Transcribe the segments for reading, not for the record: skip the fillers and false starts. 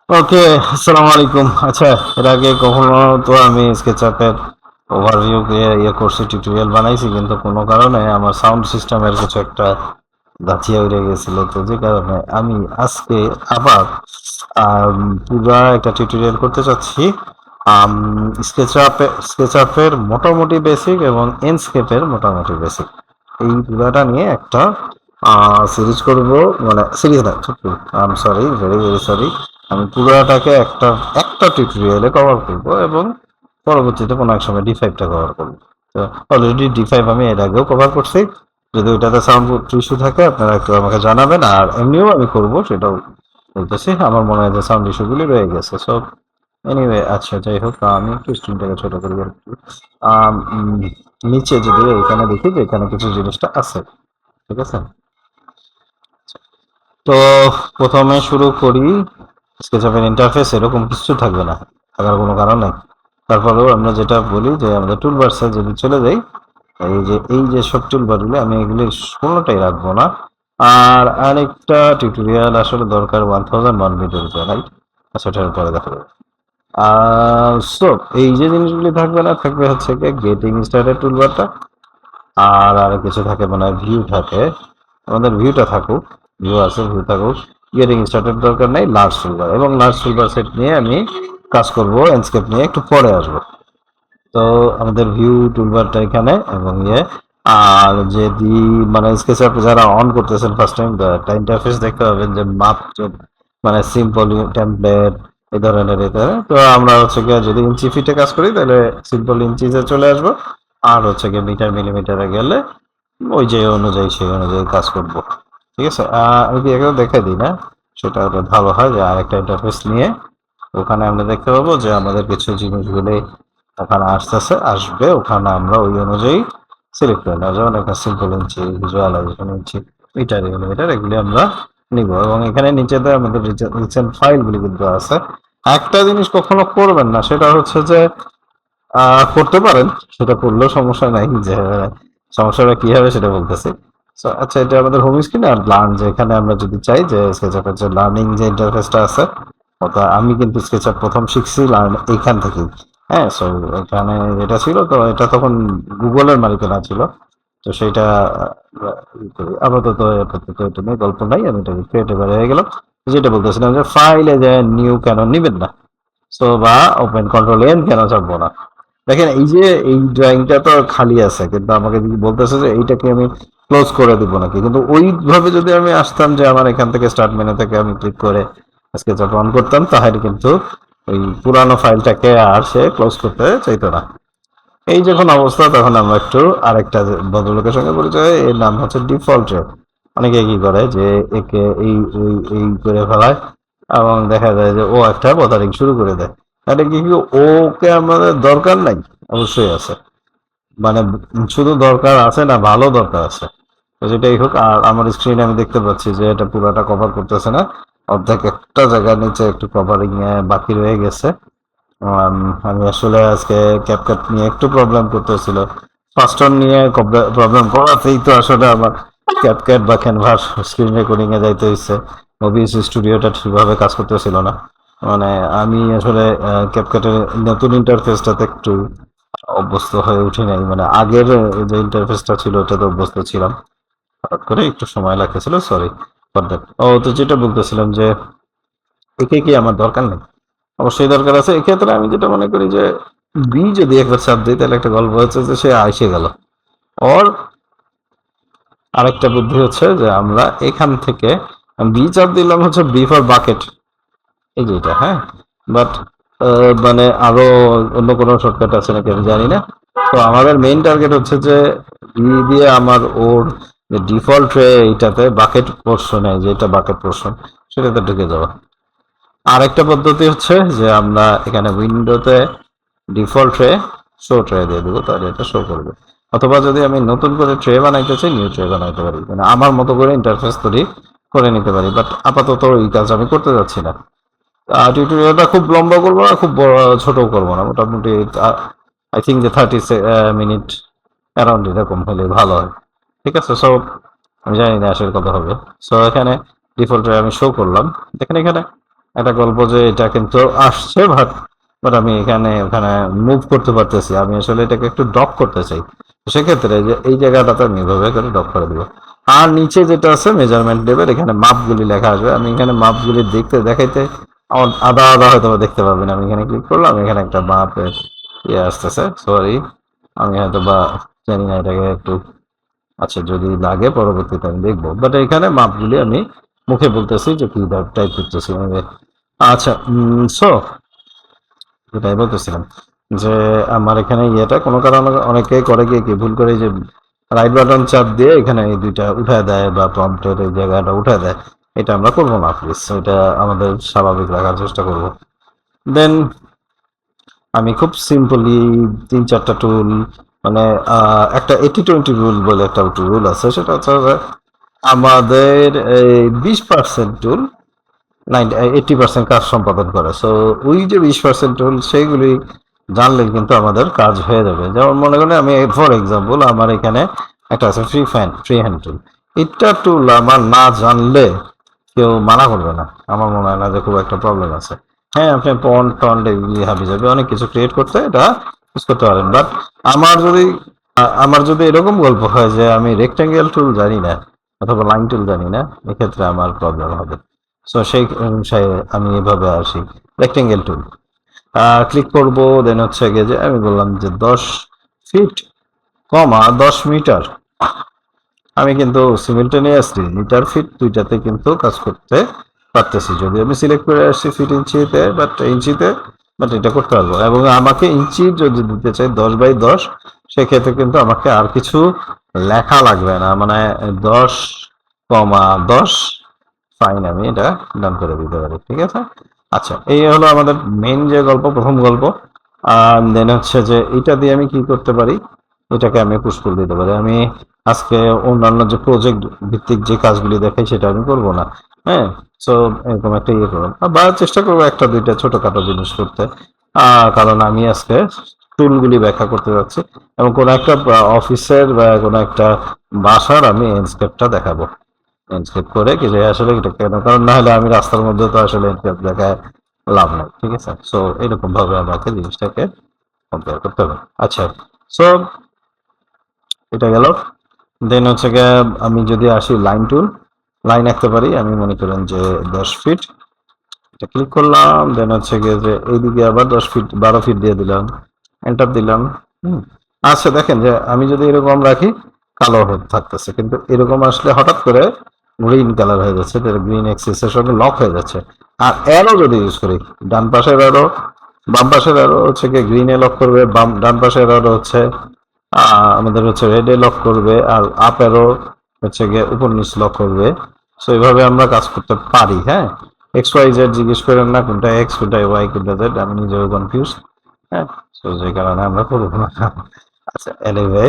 ওকে, আসসালামু আলাইকুম। আচ্ছা, এর আগে কখনো তো আমি স্কেচআপের ওভারভিউ করছি, টিউটোরিয়াল বানাইছি, কিন্তু কোনো কারণে আমার সাউন্ড সিস্টেমের কিছু একটা ধাঁচিয়া উড়ে গেছিল। তো যে কারণে আমি আজকে আবার পুরা একটা টিউটোরিয়াল করতে চাচ্ছি। স্কেচআপের মোটামুটি বেসিক এবং এনস্কেপের মোটামুটি বেসিক, এই পুরাটা নিয়ে একটা সিরিজ করব। মানে সিরিজ না, সরি, ভেরি ভেরি সরি। আমি পুরোটাকে একটা একটা টিউটোরিয়ালে কভার করব এবং পরবর্তীতে কোনো এক সময় ডি5টা কভার করব। তো অলরেডি ডি5 আমি এর আগেও কভার করছি। যদি ওইটাতে সাউন্ড ইস্যু থাকে আপনারা একটু আমাকে জানাবেন, আর এমনিও আমি করব, সেটাও বলতেছি। আমার মনে হয় যে সাউন্ড ইস্যুগুলি রয়ে গেছে। সো এনিওয়ে, আচ্ছা যাই হোক, আমি একটু স্ক্রিনটাকে ছোট করি আর কি। আম, উম, নিচে যদি এখানে দেখি যে এখানে কিছু জিনিসটা আছে, ঠিক আছে। তো প্রথমে শুরু করি। স্কেচআপের ইন্টারফেস এরকম কিছু থাকবে না, থাকার কোনো কারণ নেই। তারপরেও আমরা যেটা বলি যে আমাদের টুলবার্সে যদি চলে যাই, এই যে সব টুলবারগুলো আমি এগুলি কোনোটাই রাখবো না। আর আরেকটা টিউটোরিয়াল আসলে দরকার 1001 ভিডিওর উপরে, রাইট? আচ্ছা, ওটার পরে দেখা যাবে। সো এই যে জিনিসগুলি থাকবে না, থাকবে হচ্ছে কি গেটিং স্টার্টেড টুলবারটা। আর কিছু থাকে, মানে ভিউ থাকে, আমাদের ভিউটা থাকুক। ভিউ আছে, ভিউ থাকুক। গেটিং স্টার্টেড দরকার নেই, লার্জ টুলবার এবং লার্জ টুলবার সেট নিয়ে আমি কাজ করব। এন্ডস্কেপ নিয়ে একটু পরে আসবো। তো আমাদের ভিউ টুলবারটা এখানে এবং আর যদি মানে স্কেচআপ যারা অন করতেছেন ফার্স্ট টাইম, একটা ইন্টারফেস দেখতে পাবেন যে মাত্র মানে সিম্পল টেমপ্লেট এই ধরনের তো আমরা হচ্ছে গিয়ে যদি ইঞ্চি ফিটে কাজ করি তাহলে সিম্পল ইঞ্চিতে চলে আসবো। আর হচ্ছে গিয়ে মিটার মিলিমিটারে গেলে ওই যে অনুযায়ী সেই অনুযায়ী কাজ করব। ঠিক আছে, আমি কি এগুলো দেখাই দিই না, সেটা হলে ভালো হয়। যে আরেকটা ইন্টারফেস নিয়ে ওখানে আমরা দেখতে পাবো যে আমাদের কিছু জিনিসগুলি ওখানে আসবে, ওখানে আমরা ওই অনুযায়ী সিলেক্ট করে নেওয়া, যেমন একটা সিম্পল ইঞ্চি, ভিজুয়ালাইজেশন ইঞ্চি, মিটার, মিলিমিটার, এগুলি আমরা নিব। এবং এখানে নিচেতে আমাদের রিসেন্ট ফাইলগুলি কিন্তু আছে। একটা জিনিস কখনো করবেন না, সেটা হচ্ছে যে করতে পারেন, সেটা করলেও সমস্যা নাই। যে সমস্যাটা কি হবে সেটা বলতেছি। আচ্ছা, এটা আমাদের হোম স্ক্রিন। আর লার্ন, যে এখানে আমরা যদি চাই যে স্কেচআপের যে লার্নিং যে ইন্টারফেসটা আছে, অর্থাৎ আমি কিন্তু স্কেচআপ প্রথম শিখছি লার্ন এইখান থেকেই। হ্যাঁ, সো এখানে যেটা ছিল, তো এটা তখন গুগলের মালিকানা ছিল। তো সেইটা আপাতত এটা নিয়ে গল্প নাই, আমি এটাকে ক্রিয়েটে বের হয়ে গেলাম। যেটা বলতেছিলাম যে ফাইলে যে নিউ কেন নিবেন না, সো বা ওপেন কন্ট্রোল এন কেন চাপবো না। দেখেন, এই ড্রয়িংটা তো খালি আছে, কিন্তু আমাকে যদি বলতেছে যে এইটাকে আমি ক্লোজ করে দিব নাকি, কিন্তু ওইভাবে যদি আমি আসতাম যে আমার এখান থেকে স্টার্ট মেনু থেকে আমি ক্লিক করে স্কেচআপ অন করতাম, তাহলে কিন্তু ওই পুরানো ফাইলটাকে আর সে ক্লোজ করতে চাইতো না। এই যখন অবস্থা, তখন আমরা একটু আরেকটা ভদ্রলোকের সঙ্গে পরিচয়। এর নাম হচ্ছে ডিফল্ট রে। অনেকে কি করে যে একে এই করে ফেলায় এবং দেখা যায় যে ও একটা বদারিং শুরু করে দেয়। এটা কি কি ওকে আমাদের দরকার নাই? অবশ্যই আছে। মানে শুধু দরকার আছে না, ভালো দরকার আছে। তো যেটাই হোক, আর আমার স্ক্রিনে আমি দেখতে পাচ্ছি যে এটা পুরোটা কভার করতেছে না। অর্ধেক একটা জায়গার নিচে একটু কভারিং বাকি রয়ে গেছে। আমি আসলে আজকে ক্যাপকাট নিয়ে একটু প্রবলেম করতেছিল। ফাস্টন নিয়ে প্রবলেম করাতেই তো আসলে আমার ক্যাপকাট বা ক্যানভাস স্ক্রিন রেকর্ডিং এ যাইতে হচ্ছে। ওবিএস স্টুডিওটা ঠিকভাবে কাজ করতেছিল না। মানে আমি আসলে ক্যাপকাটের নতুন ইন্টারফেসটাতে একটু অভ্যস্ত হয়ে উঠি নাই। মানে আগের যে ইন্টারফেসটা ছিল ওটাতে অভ্যস্ত ছিলাম, হঠাৎ করে একটু সময় লাগতেছিল, সরি ফর দ্যাট। তো যেটা বলতেছিলাম যে একে কি আমার দরকার নেই? অবশ্যই দরকার আছে। এক্ষেত্রে আমি যেটা মনে করি যে বি যদি একবার চাপ দিই, তাহলে একটা গল্প হচ্ছে যে সে আইসে গেল। ওর আরেকটা বুদ্ধি হচ্ছে যে আমরা এখান থেকে বি চাপ দিলাম, হচ্ছে বি ফর বাকেট, এই যে এটা, হ্যাঁ। বাট মানে আরো অন্য কোনো শর্টকাট আছে নাকি আমি জানি না। তো আমাদের মেইন টার্গেট হচ্ছে যে বি দিয়ে আমার ওর যে ডিফল্ট এইটাতে বাকেট পোর্শনে, যেটা বাকেট পোর্শন, সেটাতে ঢুকে যাওয়া। আরেকটা পদ্ধতি হচ্ছে যে আমরা এখানে উইন্ডোতে ডিফল্ট শো ট্রে দিয়ে দেবো, তাহলে এটা শো করবে। অথবা যদি আমি নতুন করে ট্রে বানাইতে চাই, নিউ ট্রে বানাইতে পারি, মানে আমার মতো করে ইন্টারফেস তৈরি করে নিতে পারি। বাট আপাতত এই কাজ আমি করতে যাচ্ছি না। টিউটোরিয়ালটা খুব লম্বা করবো না, খুব ছোট করবো না, মোটামুটি আই থিঙ্ক যে 30 মিনিট অ্যারাউন্ড এরকম হলে ভালো হয়। ঠিক আছে, সো আমি জানি না আসলে কত হবে। সো এখানে ডিফল্ট আমি শো করলাম, দেখেন এখানে একটা গল্প যে এটা কিন্তু আসছে, বাট বাট আমি এখানে ওখানে মুভ করতে পারতেছি, আমি আসলে এটাকে একটু ডক করতে চাই। সেক্ষেত্রে যে এই জায়গাটাতে আমি এভাবে করে ডক করে দিব। আর নিচে যেটা আছে মেজারমেন্ট লেভেল, এখানে মাপগুলি লেখা আসবে, আমি এখানে মাপগুলি দেখতে দেখাইতে আমার আধা আধা হয়তো দেখতে পাবেন। আমি এখানে ক্লিক করলাম, এখানে একটা মাপের ইয়ে আসতেছে, সরি আমি হয়তো বা জানি না এটাকে একটু, আচ্ছা যদি লাগে পরবর্তীতে আমি দেখবো, বাট এখানে মাপগুলি আমি মুখে বলতেছি যে কি টাইপ করতেছি আমি। আচ্ছা, সো যেটাই বলতেছিলাম যে আমার এখানে ইয়েটা কোনো কারণে অনেকে করে গিয়ে কি ভুল করে যে রাইট বাটন চাপ দিয়ে এখানে এই দুইটা উঠায় দেয় বা প্রম্পটের এই জায়গাটা উঠায় দেয়। এটা আমরা করবো না প্লিজ, এটা আমাদের স্বাভাবিক রাখার চেষ্টা করব। দেন আমি খুব সিম্পলি 3-4টা টুল, মানে একটা 80-20 রুল বলে একটা রুল আছে, সেটা হচ্ছে যে আমাদের এই 20% টুল 80% কাজ সম্পাদন করে। সো ওই যে 20% টুল সেইগুলি জানলে কিন্তু আমাদের কাজ হয়ে যাবে। যেমন মনে করেন আমি ফর এক্সাম্পল আমার এখানে একটা আছে ফ্রি হ্যান্ড টুল। এটা টুল আমার না জানলে কেউ মানা করবে না, আমার মনে হয় না যে খুব একটা প্রবলেম আছে। হ্যাঁ, আপনি পন্ড টন্ড এগুলি হাবি যাবে অনেক কিছু ক্রিয়েট করতে এটা ইউজ করতে পারেন, বাট আমার যদি আমার যদি এরকম গল্প হয় যে আমি রেক্ট্যাঙ্গেল টুল জানি না অথবা লাইন টুল জানি না, এক্ষেত্রে আমার প্রবলেম হবে। সো সেই অনুসারে আমি এভাবে আসি, রেক্টেঙ্গেল টুল ক্লিক করব, দেন হচ্ছে গিয়ে যে আমি বললাম যে 10 ফিট, 10 মিটার। আমি কিন্তু সিমিলটেনিয়াসলি মিটার ফিট দুইটাতে কিন্তু কাজ করতে পারতেছি, যদি আমি সিলেক্ট করে আসছি ফিট ইঞ্চিতে, বাট এটা করতে পারবো। এবং আমাকে ইঞ্চি যদি দিতে চাই 10 বাই 10, সেক্ষেত্রে কিন্তু আমাকে আর কিছু লেখা লাগবে না, মানে 10,10 ফাইন, আমি এটা ডান করে দিতে পারি, ঠিক আছে। আচ্ছা, এই হলো আমাদের মেইন যে গল্প, প্রথম গল্প। আর দেন হচ্ছে যে এটা দিয়ে আমি কি করতে পারি, এটাকে আমি পুশ করে দিতে পারি। আমি আজকে অন্যান্য যে প্রজেক্ট ভিত্তিক যে কাজগুলি দেখাই সেটা আমি করব না। হ্যাঁ, সো এরকম একটা ইয়ে করবো বা চেষ্টা করবো একটা দুইটা ছোটখাটো জিনিস করতে, কারণ আমি আজকে টুলগুলি ব্যাখ্যা করতে যাচ্ছি এবং কোনো একটা অফিসের বা কোনো একটা বাসার আমি এনস্কেপটা দেখাবো। ল্যান্ডস্কেপ করে কি যে আসলে এটা কেন, কারণ না হলে আমি রাস্তার মধ্যে তো আসলে ল্যান্ডস্কেপ দেখায় লাভ নাই, ঠিক আছে। সো এরকম ভাবে আমাকে জিনিসটাকে কম্পেয়ার করতে হবে। আচ্ছা, সো এটা গেল। দেন হচ্ছে গিয়ে আমি যদি আসি লাইন টুল, লাইন আঁকতে পারি, আমি মনে করেন যে 10 ফিট, এটা ক্লিক করলাম, দেন হচ্ছে গিয়ে যে এইদিকে আবার 10 ফিট 12 ফিট দিয়ে দিলাম, এন্টার দিলাম। আচ্ছা, দেখেন যে আমি যদি এরকম রাখি কালো হয়ে থাকতেছে, কিন্তু এরকম আসলে হঠাৎ করে গ্রিন কালার হয়ে যাচ্ছে, গ্রিন এক্সিসের সঙ্গে লক হয়ে যাচ্ছে। আর অ্যারো যদি ইউজ করি, ডান পাশের অ্যারো বাম পাশের অ্যারো হচ্ছে গিয়ে গ্রিনে লক করবে, ডান পাশের অ্যারো হচ্ছে আমাদের হচ্ছে রেডে লক করবে, আর আপ অ্যারো হচ্ছে গিয়ে উপর নিচ লক করবে। সো এইভাবে আমরা কাজ করতে পারি। হ্যাঁ, এক্স ওয়াই জেড জিজ্ঞেস করেন না কোনটা এক্স কোনটা ওয়াই কোনটা জেড, আমি নিজেও কনফিউজ। হ্যাঁ, তো যে কারণে আমরা করবো না। আচ্ছা, এনিওয়ে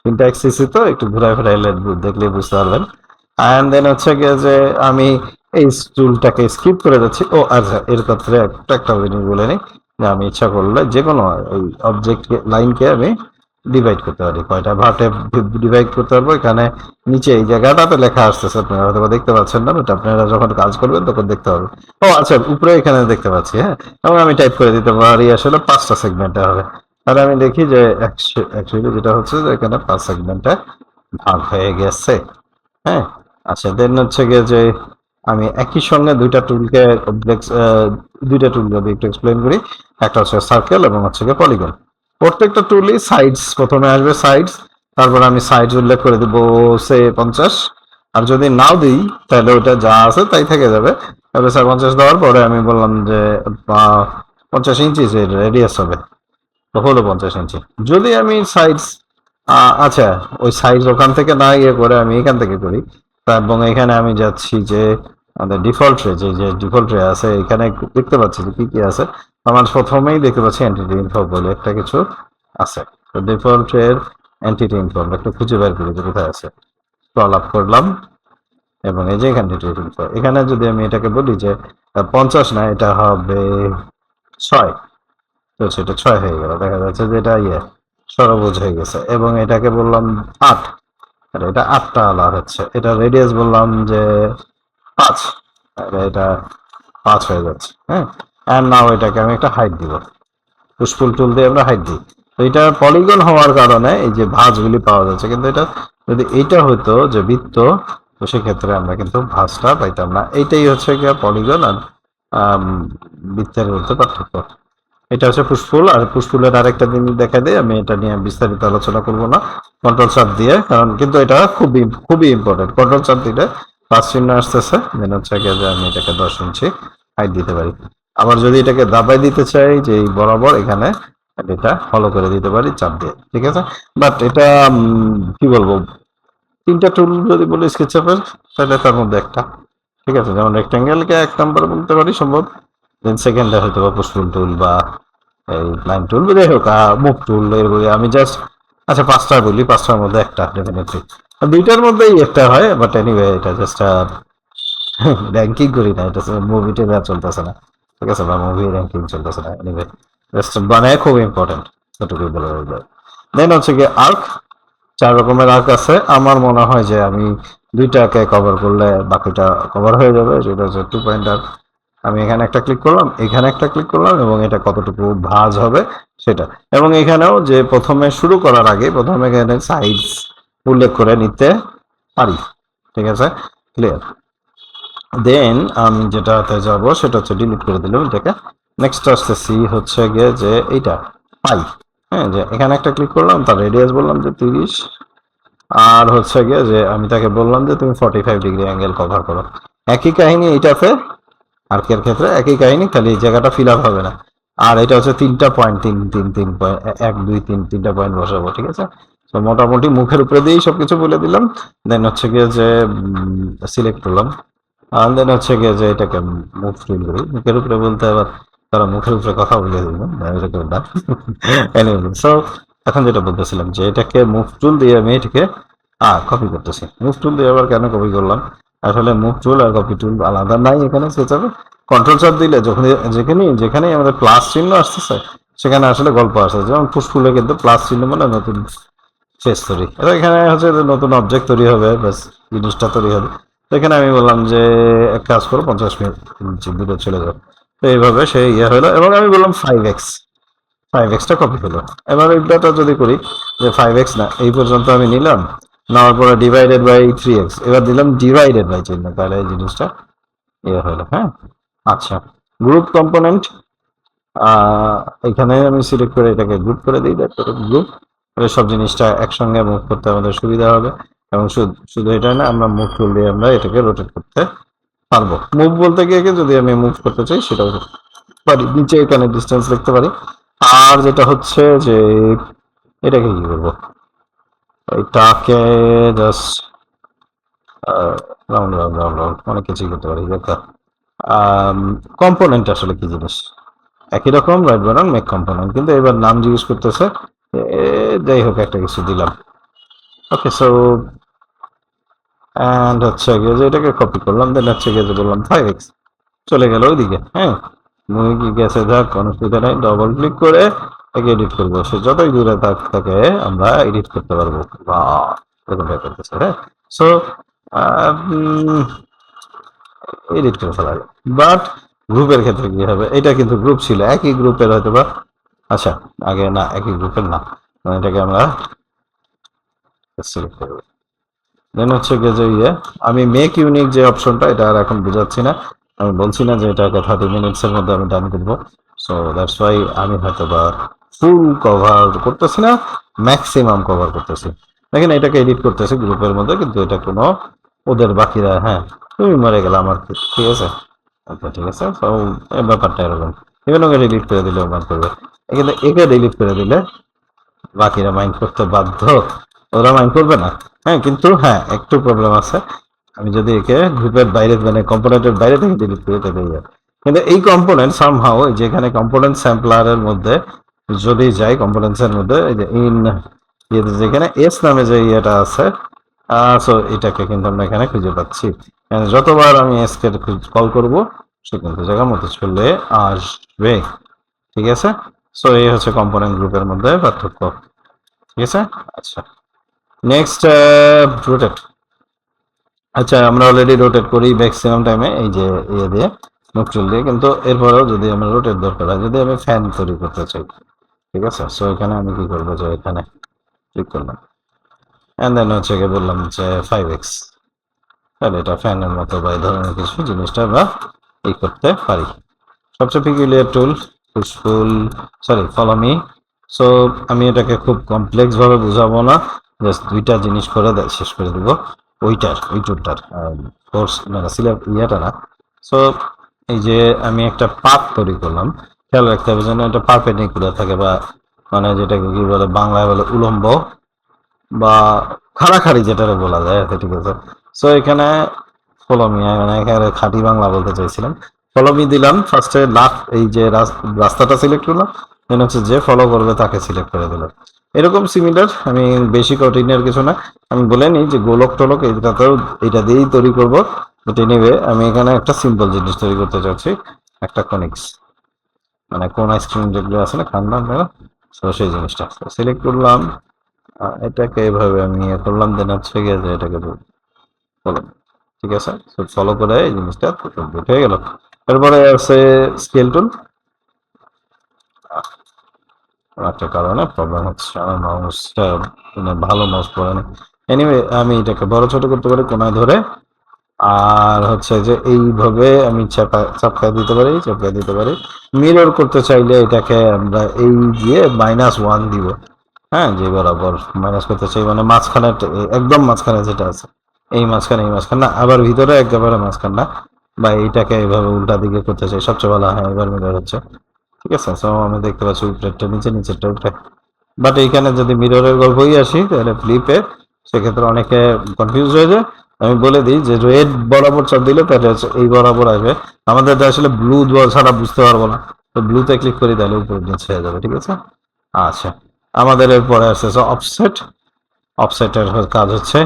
তিনটা এক্সিসি তো একটু ঘুরায় ফেরাইলে দেখলে বুঝতে পারবেন। অ্যান্ড দেন হচ্ছে গিয়ে যে আমি এই টুলটাকে স্কিপ করে যাচ্ছি। ও আচ্ছা, এর ক্ষেত্রে একটা জিনিস বলে নিই যে আমি ইচ্ছা করলে যে কোনো এই অবজেক্ট লাইনকে আমি ডিভাইড করতে পারি, কয়টা ভার্টে ডিভাইড করতে পারবো। এখানে নিচে এই জায়গাটাতে লেখা আসতেছে, আপনারা হয়তো দেখতে পাচ্ছেন না, বাট আপনারা যখন কাজ করবেন তখন দেখতে পারবেন। ও আচ্ছা, উপরে এখানে দেখতে পাচ্ছি। হ্যাঁ, এবং আমি টাইপ করে দিতে পারি আসলে 5টা সেগমেন্টে হবে। আর আমি দেখি যে অ্যাকচুয়ালি যেটা হচ্ছে যে এখানে 5 সেগমেন্টে ভাগ হয়ে গেছে। হ্যাঁ, আচ্ছা, দেন হচ্ছে গিয়ে যে আমি একই সঙ্গে দুইটা টুল যদি একটু এক্সপ্লেন করি, একটা হচ্ছে সার্কেল এবং হচ্ছে গিয়ে পলিগন। প্রত্যেকটা টুলই সাইডস প্রথমে আসবে, সাইডস, তারপর আমি সাইডস উল্লেখ করে দিব সে 50। আর যদি নাও দিই তাহলে ওটা যা আছে তাই থেকে যাবে। তারপরে 50 দেওয়ার পরে আমি বললাম যে 50 ইঞ্চি যে রেডিয়াস হবে, তো হলো 50 ইঞ্চি। যদি আমি সাইডস আচ্ছা, ওই সাইজ ওখান থেকে না ইয়ে করে আমি এখান থেকে করি। এবং এখানে আমি যাচ্ছি যে আমাদের ডিফল্ট রে, যে ডিফল্ট রে আছে এখানে দেখতে পাচ্ছি যে কি কি আছে। আমার প্রথমেই দেখতে পাচ্ছি এন্টিটি ইনফো বলে একটা কিছু আছে। তো ডিফল্ট এর এন্টিটি ইনফো একটু খুঁজে বের করি যে কোথায় আছে। স্ক্রল আপ করলাম এবং এই যে এখানে এন্টিটি ইনফো, এখানে যদি আমি এটাকে বলি যে 50 না, এটা হবে 6, তো সেটা 6 হয়ে গেল। দেখা যাচ্ছে যে এটা সরবুজ হয়ে গেছে। এবং এটাকে বললাম 8, আর এটা 8টা আলার হচ্ছে। এটা রেডিয়াস বললাম যে 5, আর এটা 5 হয়ে যাচ্ছে। হ্যাঁ, অ্যান্ড নাও এটাকে আমি একটা হাইট দিব, পুশপুল টুল দিয়ে আমরা হাইট দিই। তো এটা পলিগন হওয়ার কারণে এই যে ভাঁজগুলি পাওয়া যাচ্ছে, কিন্তু এটা যদি এইটা হতো যে বৃত্ত, তো সেক্ষেত্রে আমরা কিন্তু ভাঁজটা পাইতাম না। এইটাই হচ্ছে গিয়ে পলিগন আর আম, বৃত্তের মধ্যে পার্থক্য। এটা হচ্ছে পুষ্পুল, আর পুষ্পুলের আরেকটা জিনিস দেখা দেয়, আমি এটা নিয়ে বিস্তারিত আলোচনা করব না, কন্ট্রোল চাপ দিয়ে, কারণ কিন্তু এটা খুবই খুবই ইম্পর্টেন্ট। কন্ট্রোল চাপ দিলে প্লাস চিহ্ন আসতেছে, দেন হচ্ছে গিয়ে যে আমি এটাকে 10 ইঞ্চি হাইট দিতে পারি। আবার যদি এটাকে দাবাই দিতে চাই যে এই বরাবর এখানে এটা ফলো করে দিতে পারি চাপ দিয়ে, ঠিক আছে। বাট এটা কি বলবো, 3টা টুল যদি বলি স্কেচআপের, তাহলে তার মধ্যে একটা, ঠিক আছে। যেমন রেক্টাঙ্গেলকে 1 নম্বর বলতে পারি সম্ভব, দেন সেকেন্ডে হয়তো বা পুশপুল টুল বা এই লাইন টুল, যাই হোক মুভ টুল এর বলি আমি জাস্ট। আচ্ছা 5টা বলি, 5টার মধ্যে একটা ডেফিনেটলি, 2টার মধ্যেই একটা হয়, বাট এনিওয়ে এটা জাস্ট র্যাঙ্কিং করি না, এটা মুভিতে না চলতেছে না, ঠিক আছে, বা মুভি র্যাঙ্কিং চলতেছে না, এনিওয়ে জাস্ট বানায় খুব ইম্পর্টেন্ট, এটুকুই বলে যায়। দেন হচ্ছে গিয়ে আর্ক, 4 রকমের আর্ক আছে। আমার মনে হয় যে আমি 2টাকে কভার করলে বাকিটা কভার হয়ে যাবে, যেটা হচ্ছে 2 পয়েন্ট আর্ক। আমি এখানে একটা ক্লিক করলাম, এখানে একটা ক্লিক করলাম, এবং এটা কতটুকু ভাঁজ হবে সেটা। এবং এখানেও যে প্রথমে শুরু করার আগে প্রথমে এখানে সাইজ উল্লেখ করে নিতে পারি, ঠিক আছে, ক্লিয়ার। দেন আমি যেটাতে যাব সেটা হচ্ছে ডিলিট করে দিলাম এটাকে। নেক্সট আসতেছি হচ্ছে গিয়ে যে এইটা পাই, হ্যাঁ, যে এখানে একটা ক্লিক করলাম, তার রেডিয়াস বললাম যে 30, আর হচ্ছে গিয়ে যে আমি তাকে বললাম যে তুমি 45 ডিগ্রি অ্যাঙ্গেল কভার করো। একই কাহিনী এইটাতে, আর্কের ক্ষেত্রে একই কাহিনী, খালি এই জায়গাটা ফিল আপ হবে না। আর এটা হচ্ছে 3টা পয়েন্ট, 3 3 3 পয়েন্ট, 1 2 3 3টা পয়েন্ট বসাবো, ঠিক আছে। তো মোটামুটি মুখের উপরে দিয়েই সবকিছু বলে দিলাম। দেন হচ্ছে গিয়ে যে সিলেক্ট করলাম, আর দেন হচ্ছে গিয়ে যে এটাকে মুখ ফিল করি। মুখের উপরে বলতে আবার তারা মুখের উপরে কথা বলে দিল, এরকম না। সো এখন যেটা বলতেছিলাম যে এটাকে মুভ টুল দিয়ে আমি এটাকে কপি করতেছি। মুভ টুল দিয়ে আবার কেন কপি করলাম, আসলে মুভ টুল আর কপি টুল আলাদা নাই এখানে, সেটাবে কন্ট্রোল চাপ দিলে যখন যেখানে যেখানেই আমাদের প্লাস চিহ্ন আসতেছে সেখানে আসলে গল্প আসে। যেমন ফুসফুলে কিন্তু প্লাস চিহ্ন মানে নতুন ফেস তৈরি, এটা এখানে হচ্ছে যে নতুন অবজেক্ট তৈরি হবে, ব্যাস জিনিসটা তৈরি হবে। তো এখানে আমি বললাম যে এক কাজ করো 50 ইঞ্চি দূরে চলে যাও, তো এইভাবে সে ইয়ে হলো, এবং আমি বললাম 5x, 5xটা কপি হলো। এবার এইটা যদি করি যে 5x না, এই পর্যন্ত আমি নিলাম, নেওয়ার পরে ডিভাইডেড বাই 3x, এবার দিলাম ডিভাইডেড বাই চিহ্ন, তাহলে এই জিনিসটা ইয়ে হলো। হ্যাঁ, আচ্ছা, গ্রুপ কম্পোনেন্ট, এখানে আমি সিলেক্ট করে এটাকে গ্রুপ করে দিই, গ্রুপ, সব জিনিসটা একসঙ্গে মুভ করতে আমাদের সুবিধা হবে। এবং শুধু এটা না, আমরা মুভ টুল দিয়ে আমরা এটাকে রোটেট করতে পারবো। মুভ বলতে গিয়ে যদি আমি মুভ করতে চাই সেটাও পারি, নিচে এখানে ডিস্টেন্স লিখতে পারি। আর যেটা হচ্ছে যে এটাকে কি করবো, এটাকে just round round round round অনেক কিছুই করতে পারি। কম্পোনেন্ট আসলে কি জিনিস, একই রকম রাইট বাটন মেক কম্পোনেন্ট, কিন্তু এবার নাম জিজ্ঞেস করতেছে, যাই হোক একটা কিছু দিলাম। ওকে, সো অ্যান্ড হচ্ছে গিয়ে যে এটাকে কপি করলাম, দেন হচ্ছে গিয়ে যে বললাম 5x, চলে গেল ওইদিকে। হ্যাঁ, মুভি গেছে, যাক কোনো অসুবিধা নেই, ডবল ক্লিক করে একে এডিট করবো, সে যতই দূরে থাক তাকে আমরা এডিট করতে পারবো, বা এরকম করতেছে। হ্যাঁ, সো এডিট করে ফেলা যায়। বাট গ্রুপের ক্ষেত্রে কি হবে, এটা কিন্তু গ্রুপ ছিল, একই গ্রুপের হয়তো বা, আচ্ছা আগে না, একই গ্রুপের না, এটাকে আমরা সিলেক্ট করবো। দেন হচ্ছে গিয়ে যে আমি মেক ইউনিক যে অপশনটা, এটা আর এখন বুঝাচ্ছি না, আমি বলছি না যে এটাকে 30 মিনিটস এর মধ্যে আমি ডান করবো। সো দ্যাটস ওয়াই আমি হয়তো বা ফুল কভার করতেছি না, ম্যাক্সিমাম কভার করতেছি। দেখেন এটাকে এডিট করতেছি গ্রুপের মধ্যে, কিন্তু এটা কোনো ওদের বাকিরা, হ্যাঁ তুমি মরে গেলে আমার ঠিক আছে, আচ্ছা ঠিক আছে। তো ব্যাপারটা এরকম, এখানে ওকে ডিলিট করে দিলে মাইন্ড করবে, এখানে একে ডিলিট করে দিলে বাকিরা মাইন্ড করতে বাধ্য, ওরা মাইন্ড করবে না। হ্যাঁ, কিন্তু হ্যাঁ একটু প্রবলেম আছে, আমি যদি একে গ্রুপের বাইরে মানে কম্পোনেন্টের বাইরে থেকে ডিলিট করে দিতে যাই, কিন্তু এই কম্পোনেন্ট সামহাও যেখানে কম্পোনেন্ট স্যাম্পলারের মধ্যে যদি যাই, কম্পোনেন্টসের মধ্যে এই যে ইন ইয়েতে যেখানে এস নামে যে ইয়েটা আছে, সো এটাকে কিন্তু আমরা এখানে খুঁজে পাচ্ছি। যতবার আমি এসকে কল করব সে কিন্তু জায়গার মতো চলে আসবে, ঠিক আছে। সো এই হচ্ছে কম্পোনেন্ট গ্রুপের মধ্যে পার্থক্য, ঠিক আছে। আচ্ছা, নেক্সট রোটেট। আচ্ছা, আমরা অলরেডি রোটেট করি ম্যাক্সিমাম টাইমে এই যে ইয়ে দিয়ে, মুভ টুল দিয়ে, কিন্তু এরপরেও যদি আমার রোটেট দরকার হয়, যদি আমি ফ্যান তৈরি করতে চাই, ঠিক আছে, সো এখানে আমি কি করবো, যে এখানে ক্লিক করলাম, এন্ড দেন হচ্ছে গিয়ে বললাম যে 5x, তাহলে এটা ফ্যানের মতো বা এই ধরনের কিছু জিনিসটা আমরা এই করতে পারি। সবচেয়ে পিকুলিয়ার টুল পুশফুল, সরি ফলো মি। সো আমি এটাকে খুব কমপ্লেক্স ভাবে বুঝাবো না, জাস্ট দুইটা জিনিস করে শেষ করে দিব ওই টুলটার কোর্স, মানে সিলেক্ট ইয়েটা না। সো এই যে আমি একটা পাত তৈরি করলাম, খেয়াল রাখতে হবে যেন এটা পারপেন্ডিকুলার থাকে, বা মানে যেটাকে কি বলে বাংলায় বলে উলম্ব বা খাড়াখাড়ি যেটারে বলা যায় আর কি, ঠিক আছে। সো এখানে ফলো মি, মানে এখানে খাঁটি বাংলা বলতে চাইছিলাম, ফলো মি দিলাম ফার্স্টে, লাস্ট এই যে রাস্তাটা সিলেক্ট করলাম, দেন হচ্ছে যে ফলো করবে তাকে সিলেক্ট করে দিলাম। এরকম সিমিলার, আমি বেশি কঠিনের কিছু না, আমি বলে নিই যে গোলক টোলক এইটাতেও এটা দিয়েই তৈরি করবো। এটা নেবে, আমি এখানে একটা সিম্পল জিনিস তৈরি করতে চাচ্ছি, একটা কনিক্স, মানে কোন আইসক্রিম যেগুলো আছে না খান না আপনারা, তো সেই জিনিসটা সিলেক্ট করলাম, এটাকে এভাবে আমি ইয়ে করলাম, দেন হচ্ছে গিয়ে যে এটাকে ফলো, ঠিক আছে, ফলো করে এই জিনিসটা কমপ্লিট হয়ে গেল। এরপরে আছে স্কেল টুল, একটা কারণে প্রবলেম হচ্ছে, আমার মাউসটা মানে ভালো মাউস পড়ে না। এনিওয়ে আমি এটাকে বড় ছোট করতে পারি কোনায় ধরে, আর হচ্ছে যে এইভাবে আমি চাপকায় দিতে পারি, চাপকায় দিতে পারি। মিরর করতে চাইলে এটাকে আমরা এই দিয়ে -1 দিব, হ্যাঁ, যে বরাবর মাইনাস করতে চাই, মানে মাঝখানে, একদম মাঝখানে যেটা আছে, এই মাঝখানে না, আবার ভিতরে একেবারে মাঝখান না, বা এইটাকে এইভাবে উল্টা দিকে করতে চাই, সবচেয়ে ভালো হয়, এবার মিরর হচ্ছে, ঠিক আছে। সো আমি দেখতে পাচ্ছি উপরেরটা নিচে, নিচেরটা উপরে, বাট এইখানে যদি মিররের গল্পই আসি তাহলে ফ্লিপে, সেক্ষেত্রে অনেকে কনফিউজ হয়ে যায়। আমি বলে দিই যে রেড বরাবর চাপ দিলে তাহলে হচ্ছে এই বরাবর আসবে, আমাদের আসলে ব্লু ছাড়া বুঝতে পারবো না, তো ব্লুতে ক্লিক করি তাহলে উপরে নিচে হয়ে যাবে, ঠিক আছে। আচ্ছা, আমাদের এরপরে আসছে অফসেট। অফসেটের কাজ হচ্ছে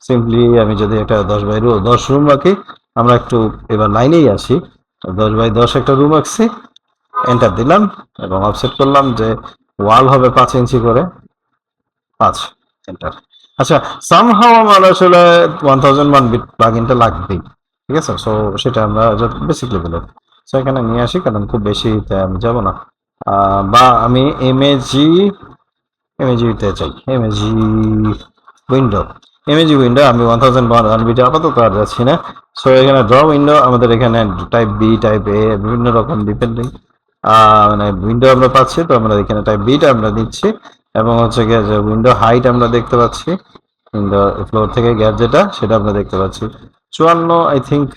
সিম্পলি, আমি যদি একটা 10 রুম রাখি, আমরা একটু এবার লাইনেই আসি, 10 বাই 10 একটা রুম রাখছি, এন্টার দিলাম এবং অফসেট করলাম যে ওয়াল হবে 5 ইঞ্চি করে, 5, এন্টার। আচ্ছা, সামহাও আমার আসলে 1001 বিট প্লাগইনটা লাগবেই, ঠিক আছে। সো সেটা আমরা বেসিক লেভেলের, সো এখানে নিয়ে আসি, কারণ খুব বেশি আমি যাবো না, বা আমি এমএজি চাই, এমএজি উইন্ডো, এমএজি উইন্ডো আমি 1001 বিটে আপাতত আর যাচ্ছি না। সো এখানে ড্র উইন্ডো, আমাদের এখানে টাইপ বি, টাইপ এ, বিভিন্ন রকম ডিপেন্ডিং মানে উইন্ডো আমরা পাচ্ছি, তো আমরা এখানে টাইপ বিটা আমরা দিচ্ছি, এবং হচ্ছে গিয়ে যে উইন্ডো হাইট আমরা দেখতে পাচ্ছি, উইন্ডো ফ্লোর থেকে গ্যাপ যেটা সেটা আমরা দেখতে পাচ্ছি 54, আই থিঙ্ক।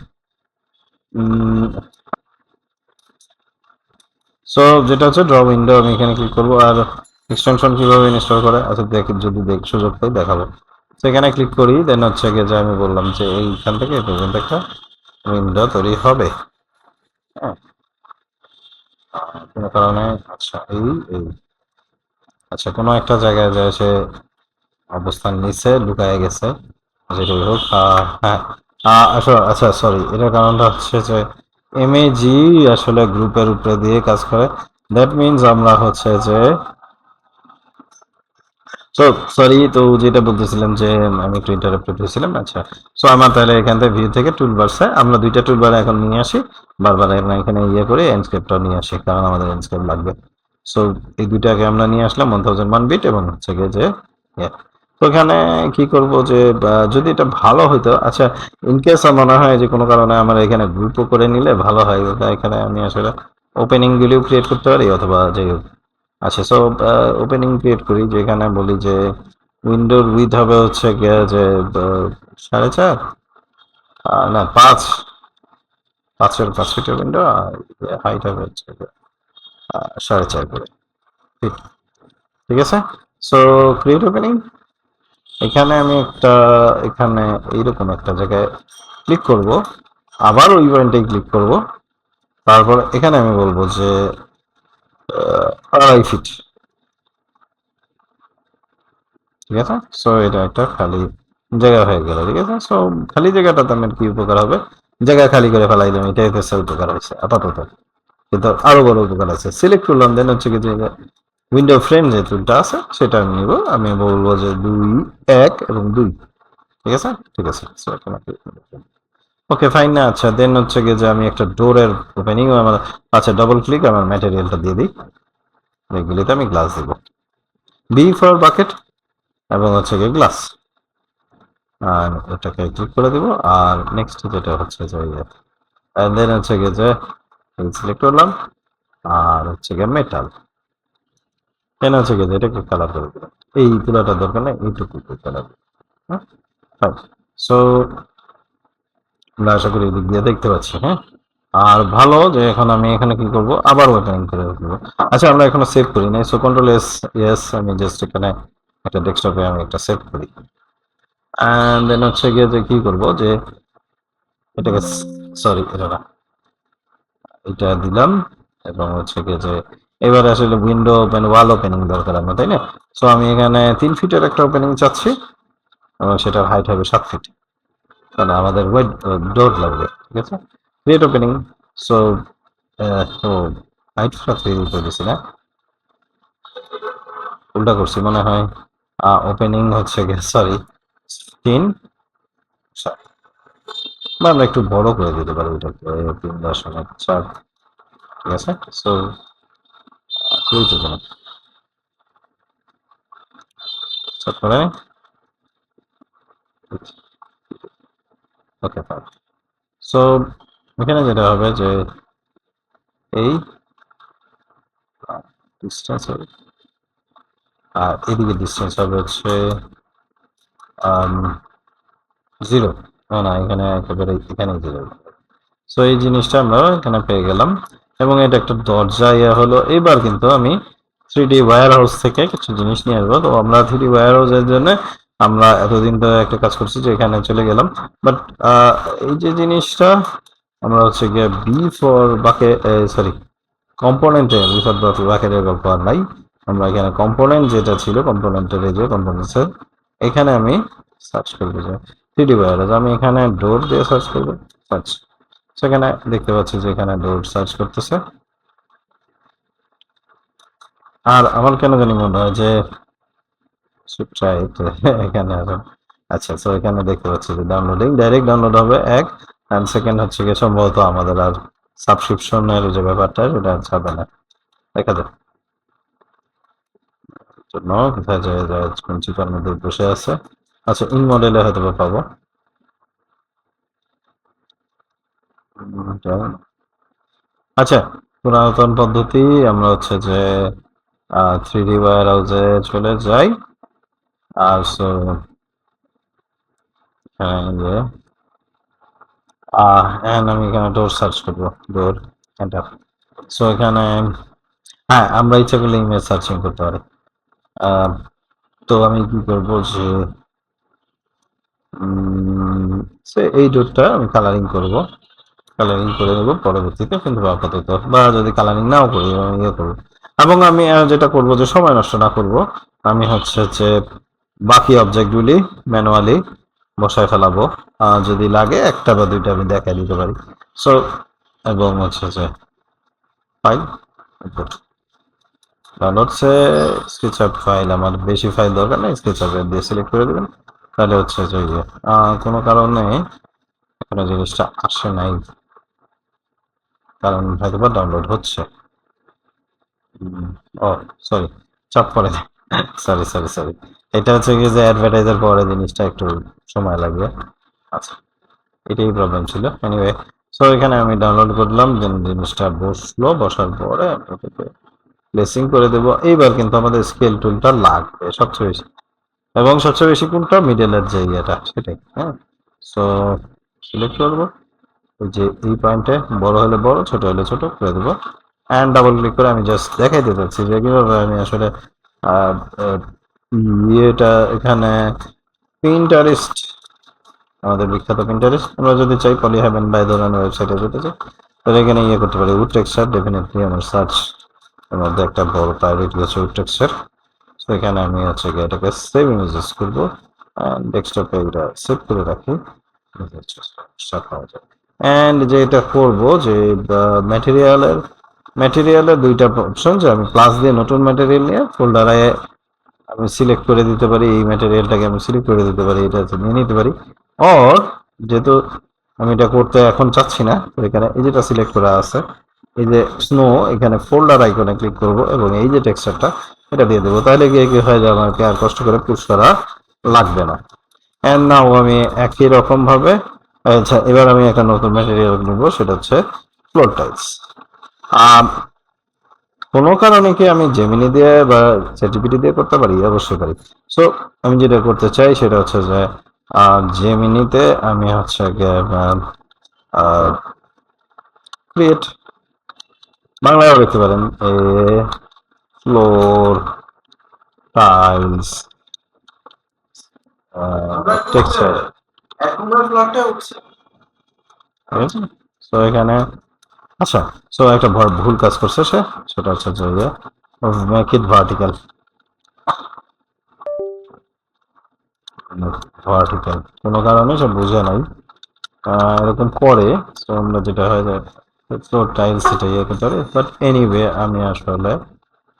সো যেটা হচ্ছে ড্র উইন্ডো, আমি এখানে ক্লিক করবো, আর এক্সটেনশন কিভাবে ইনস্টল করে, আচ্ছা যদি সুযোগ পাই দেখাবো। সেখানে ক্লিক করি, দেন হচ্ছে গিয়ে যে আমি বললাম যে এইখান থেকে এই পর্যন্ত একটা উইন্ডো তৈরি হবে, হ্যাঁ, কোনো কারণে, আচ্ছা এই আচ্ছা কোনো একটা জায়গায় যায় সে অবস্থান নিচে লুকায় গেছে, যেটাই হোক, হ্যাঁ, আসলে আচ্ছা সরি, এটার কারণটা হচ্ছে যে এমএজি আসলে গ্রুপের উপরে দিয়ে কাজ করে, দ্যাট মিনস আমরা হচ্ছে যে, সো সরি, তো যেটা বলতেছিলাম যে আমি একটু ইন্টারাপ্টেড হয়েছিলাম, আচ্ছা। সো আমার তাহলে এখান থেকে ভিউ থেকে টুলবারসে আমরা দুইটা টুলবার এখন নিয়ে আসি, বারবার এখানে ইয়ে করে এন্ডস্কেপটা নিয়ে আসি, কারণ আমাদের এন্ডস্কেপ লাগবে। সো এই দুইটাকে আমরা নিয়ে আসলাম 1001 বিট, এবং হচ্ছে গিয়ে যে ইয়ে। তো এখানে কি করব যে যদি এটা ভালো হইতো, আচ্ছা, ইনকেস মনে হয় যে কোনো কারণে আমার এখানে গ্রুপও করে নিলে ভালো হয়, এখানে আমি আসলে ওপেনিং গুলিও ক্রিয়েট করতে পারি, অথবা যে, আচ্ছা, সো ওপেনিং ক্রিয়েট করি, যেখানে বলি যে উইন্ডোর উইথ হবে হচ্ছে গিয়ে যে 4.5, না 5, 5 ফিটের উইন্ডো, আর হাইট হবে হচ্ছে 4.5 করে ফিট, ঠিক আছে। সো ক্রিয়েট ওপেনিং, এখানে আমি একটা, এখানে এইরকম একটা জায়গায় ক্লিক করব, আবার ওই পয়েন্টে ক্লিক করব, তারপর এখানে আমি বলবো যে 2.5 ফিট, ঠিক আছে। সো এটা একটা খালি জায়গা হয়ে গেল, ঠিক আছে। সো খালি জায়গাটাতে আমার কি উপকার হবে, জায়গা খালি করে ফেলাইলাম, এটাই হচ্ছে উপকার হয়েছে আপাতত, কিন্তু আরো বড় উপকার আছে। সিলেক্ট করলাম, দেন হচ্ছে কি যে উইন্ডো ফ্রেম যে টুলটা আছে সেটা আমি নিব, আমি বলবো যে 2, 1 এবং 2, ঠিক আছে, ঠিক আছে। সো এখন ওকে ফাইন না, আচ্ছা দেন হচ্ছে গিয়ে যে আমি একটা ডোরের ওপেনিং আমার, আচ্ছা ডাবল ক্লিক আমার ম্যাটেরিয়ালটা দিয়ে দিই, এগুলিতে আমি গ্লাস দিব, বি ফর বাকেট এবং হচ্ছে গিয়ে গ্লাস, আর এটাকে ক্লিক করে দিব। আর নেক্সট যেটা হচ্ছে যে দেন হচ্ছে গিয়ে যে সিলেক্ট করলাম, আর হচ্ছে গিয়ে মেটাল, কেন হচ্ছে গিয়ে যে এটাকে কালার করে দিলাম, এই পুরোটা দরকার নেই, এইটুকু কালার। হ্যাঁ ফাইন। সো আমরা আশা করি এদিক দিয়ে দেখতে পাচ্ছি, হ্যাঁ। আর ভালো যে এখন আমি এখানে কি করব, আবার ওপেনিং করে দেবো। আচ্ছা আমরা এখনো সেভ করি নাই, সো কন্ট্রোল এস, ইয়েস আমি জাস্ট এখানে একটা ডেস্কটপে আমি একটা সেভ করি, অ্যান্ড দেন হচ্ছে গিয়ে যে কি করব যে এটাকে, সরি এটা না, এটা দিলাম, এবং হচ্ছে গিয়ে যে এবার আসলে উইন্ডো ওপেন ওয়াল ওপেনিং দরকার আমার, তাই না? সো আমি এখানে 3 ফিটের একটা ওপেনিং চাচ্ছি, এবং সেটার হাইট হবে 7 ফিট, কারণ আমাদের ওয়েট ডোর লাগবে, ঠিক আছে। ক্রিয়েট ওপেনিং, সো তো হাইট 7 ফিট করে দিছি না, উল্টা করছি মনে হয়, ওপেনিং হচ্ছে গিয়ে সরি 3, বা আমরা একটু বড় করে দিতে পারি এটাকে 3.4, ঠিক আছে। সো ক্রিয়েট ওপেনিং, তারপরে ওকে ফাইন। সো এখানে যেটা হবে যে এই ডিস্টেন্স হবে, আর এদিকে ডিস্টেন্স হবে হচ্ছে 0, না এখানে একেবারে এখানে 0। সো এই জিনিসটা আমরা এখানে পেয়ে গেলাম, এবং এটা একটা দরজা ইয়া হলো। এবার কিন্তু আমি 3D ওয়্যার হাউস থেকে কিছু জিনিস নিয়ে আসবো। তো আমরা 3D ওয়্যার হাউসের জন্য আমরা এতদিন তো একটা কাজ করছি যে এখানে চলে গেলাম, বাট এই যে জিনিসটা আমরা হচ্ছে গিয়ে B for Banke, sorry কম্পোনেন্টে, B for বাকেটের গল্প আর নাই, আমরা এখানে কম্পোনেন্ট যেটা ছিল কম্পোনেন্টের, এই যে কম্পোনেন্টসের এখানে আমি সার্চ করবো যে 3D ওয়্যার হাউস, আমি এখানে ডোর দিয়ে সার্চ করবো, সার্চ, সেখানে দেখতে পাচ্ছি যে এখানে ডোর সার্চ করতেছে। আর আমার কেন জানি মনে হয় যে এখানে আছে, আচ্ছা তো এখানে দেখতে পাচ্ছি যে ডাউনলোডিং, ডাইরেক্ট ডাউনলোড হবে এক, অ্যান্ড সেকেন্ড হচ্ছে গিয়ে সম্ভবত আমাদের আর সাবস্ক্রিপশনের যে ব্যাপারটা সেটা যাবে না, দেখা যাক জন্য কোথায় যায় যায় কোন চিপার মধ্যে বসে আছে। আচ্ছা ইন মডেলে হয়তো বা পাবো, আচ্ছা পুরাতন পদ্ধতি, আমরা হচ্ছে যে 3D ওয়্যার হাউসে চলে যাই, আর সো যে আমি এখানে ডোর সার্চ করবো, ডোর এন্টার। সো এখানে হ্যাঁ আমরা ইচ্ছা করলে ইমেজ সার্চিং করতে পারি। তো আমি কি করবো যে এই ডোরটা আমি কালারিং করব, কালারিং করে দেবো পরবর্তীতে, কিন্তু আপাতত বা যদি কালারিং নাও করি আমি ইয়ে করবো। এবং আমি যেটা করব যে সময় নষ্ট না করব, আমি হচ্ছে যে বাকি অবজেক্টগুলি ম্যানুয়ালি বসায় ফেলাবো, যদি লাগে একটা বা দুইটা আমি দেখাই দিতে পারি। সো এবং হচ্ছে যে ফাইল ডাউনলোডসে স্কেচআপ ফাইল, আমার বেশি ফাইল দরকার নেই, স্কেচআপে দিয়ে সিলেক্ট করে দেবেন, তাহলে হচ্ছে যে কোনো কারণে এখনো জিনিসটা আসে নাই, কারণ হয়তো বা ডাউনলোড হচ্ছে। ও সরি, চাপ পড়ে, সরি সরি সরি, এটা হচ্ছে কি যে অ্যাডভার্টাইজার পরে জিনিসটা একটু সময় লাগবে। আচ্ছা এটাই প্রবলেম ছিল, এনিওয়ে। সো এখানে আমি ডাউনলোড করলাম, দেন জিনিসটা বসলো, বসার পরে আমি ওটাকে প্লেসিং করে দেবো। এইবার কিন্তু আমাদের স্কেল টুলটা লাগবে সবচেয়ে বেশি, এবং সবচেয়ে বেশি কোনটা, মিডলের যে ইয়েটা সেটাই, হ্যাঁ। সো সিলেক্ট করবো, ওই যে এই পয়েন্টে বড় হলে বড়, ছোট হলে ছোট করে দেবো, অ্যান্ড ডাবল ক্লিক করে আমি জাস্ট দেখাই দিতে চাচ্ছি যে কিভাবে আমি আসলে ইয়েটা এখানে পিন্টারেস্ট, আমাদের বিখ্যাত পিন্টারেস্ট, আমরা যদি চাই পলি হ্যাভেন বাই ধরনের ওয়েবসাইটে যেতে চাই, তাহলে এখানে ইয়ে করতে পারি, উড টেক্সচার, ডেফিনেটলি আমার সার্চ এর মধ্যে একটা বড় প্রায়োরিটি হচ্ছে উড টেক্সচার। তো এখানে আমি হচ্ছে গিয়ে এটাকে সেভ ইমেজেস করবো, ডেস্কটপে এটা সেভ করে রাখি, অ্যান্ড যে এটা করবো যে ম্যাটেরিয়ালের দুইটা অপশন, যে আমি প্লাস দিয়ে নতুন ম্যাটেরিয়াল নিয়ে ফোল্ডারে আমি সিলেক্ট করে দিতে পারি, এই ম্যাটেরিয়ালটাকে আমি সিলেক্ট করে দিতে পারি, এটা নিয়ে নিতে পারি। অর যেহেতু আমি এটা করতে এখন চাচ্ছি না, তো এখানে এই যেটা সিলেক্ট করা আছে, এই যে স্নো, এখানে ফোল্ডার আইকনে ক্লিক করব এবং এই যে টেক্সচারটা এটা দিয়ে দেবো, তাহলে গিয়ে কি হয় যে আমাকে আর কষ্ট করে পুশ করা লাগবে না। এন্ড নাও আমি একই রকম ভাবে, আচ্ছা এবার আমি একটা নতুন ম্যাটেরিয়াল নিব, সেটা হচ্ছে ফ্লোর টাইলস। কোনো কারণে কি আমি জেমিনি দিয়ে বা চ্যাটজিপিটি দিয়ে করতে পারি? অবশ্যই পারি। সো আমি যেটা করতে চাই সেটা হচ্ছে যে জেমিনিতে আমি হচ্ছে ক্রিয়েট, বাংলায় লিখতে পারেন এ ফ্লোর টাইলস টেক্সচার, ঠিক আছে। সো এখানে আচ্ছা, সো একটা ভুল কাজ করছে সে, সেটা হচ্ছে যে মেক ইট ভার্টিক্যাল, ভার্টিক্যাল কোনো কারণে সে বুঝে নাই, এরকম করে। তো আমরা যেটা হয় যে ফ্লোর টাইলস এটা ইয়ে করতে পারি, বাট এনিওয়ে আমি আসলে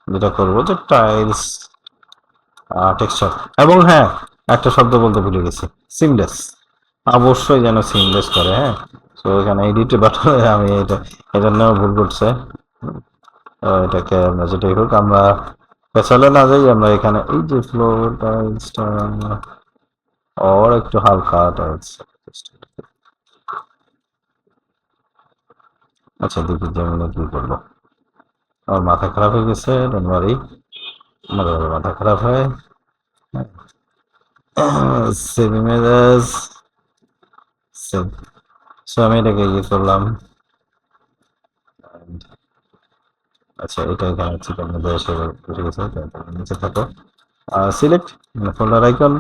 যেটা করবো যে টাইলস টেক্সচার, এবং হ্যাঁ একটা শব্দ বলতে ভুলে গেছি, সিমলেস, অবশ্যই যেন সিমলেস করে, হ্যাঁ। তো এখানে এডিট বাটনে আমি এটা এজন্য ভুল করছে। এটাকে আমরা যেটাই হোক আমরা পেছালে না যাই, আমরা এখানে এই যে ফ্লোর টাইলসটা আর একটু হালকা টাইলস, আচ্ছা দেখি যেমন কি করবো। আমার মাথা খারাপ হয়ে গেছে, ডোন্ট ওয়ারি, আমার মাথা খারাপ হয়। Save images, save. সো আমি এটাকে ইয়ে করলাম, আচ্ছা এটা এখানে চিকেন মধ্যে এসে বসে গেছে, নিচে থাকো, সিলেক্ট ফোল্ডার আইকন,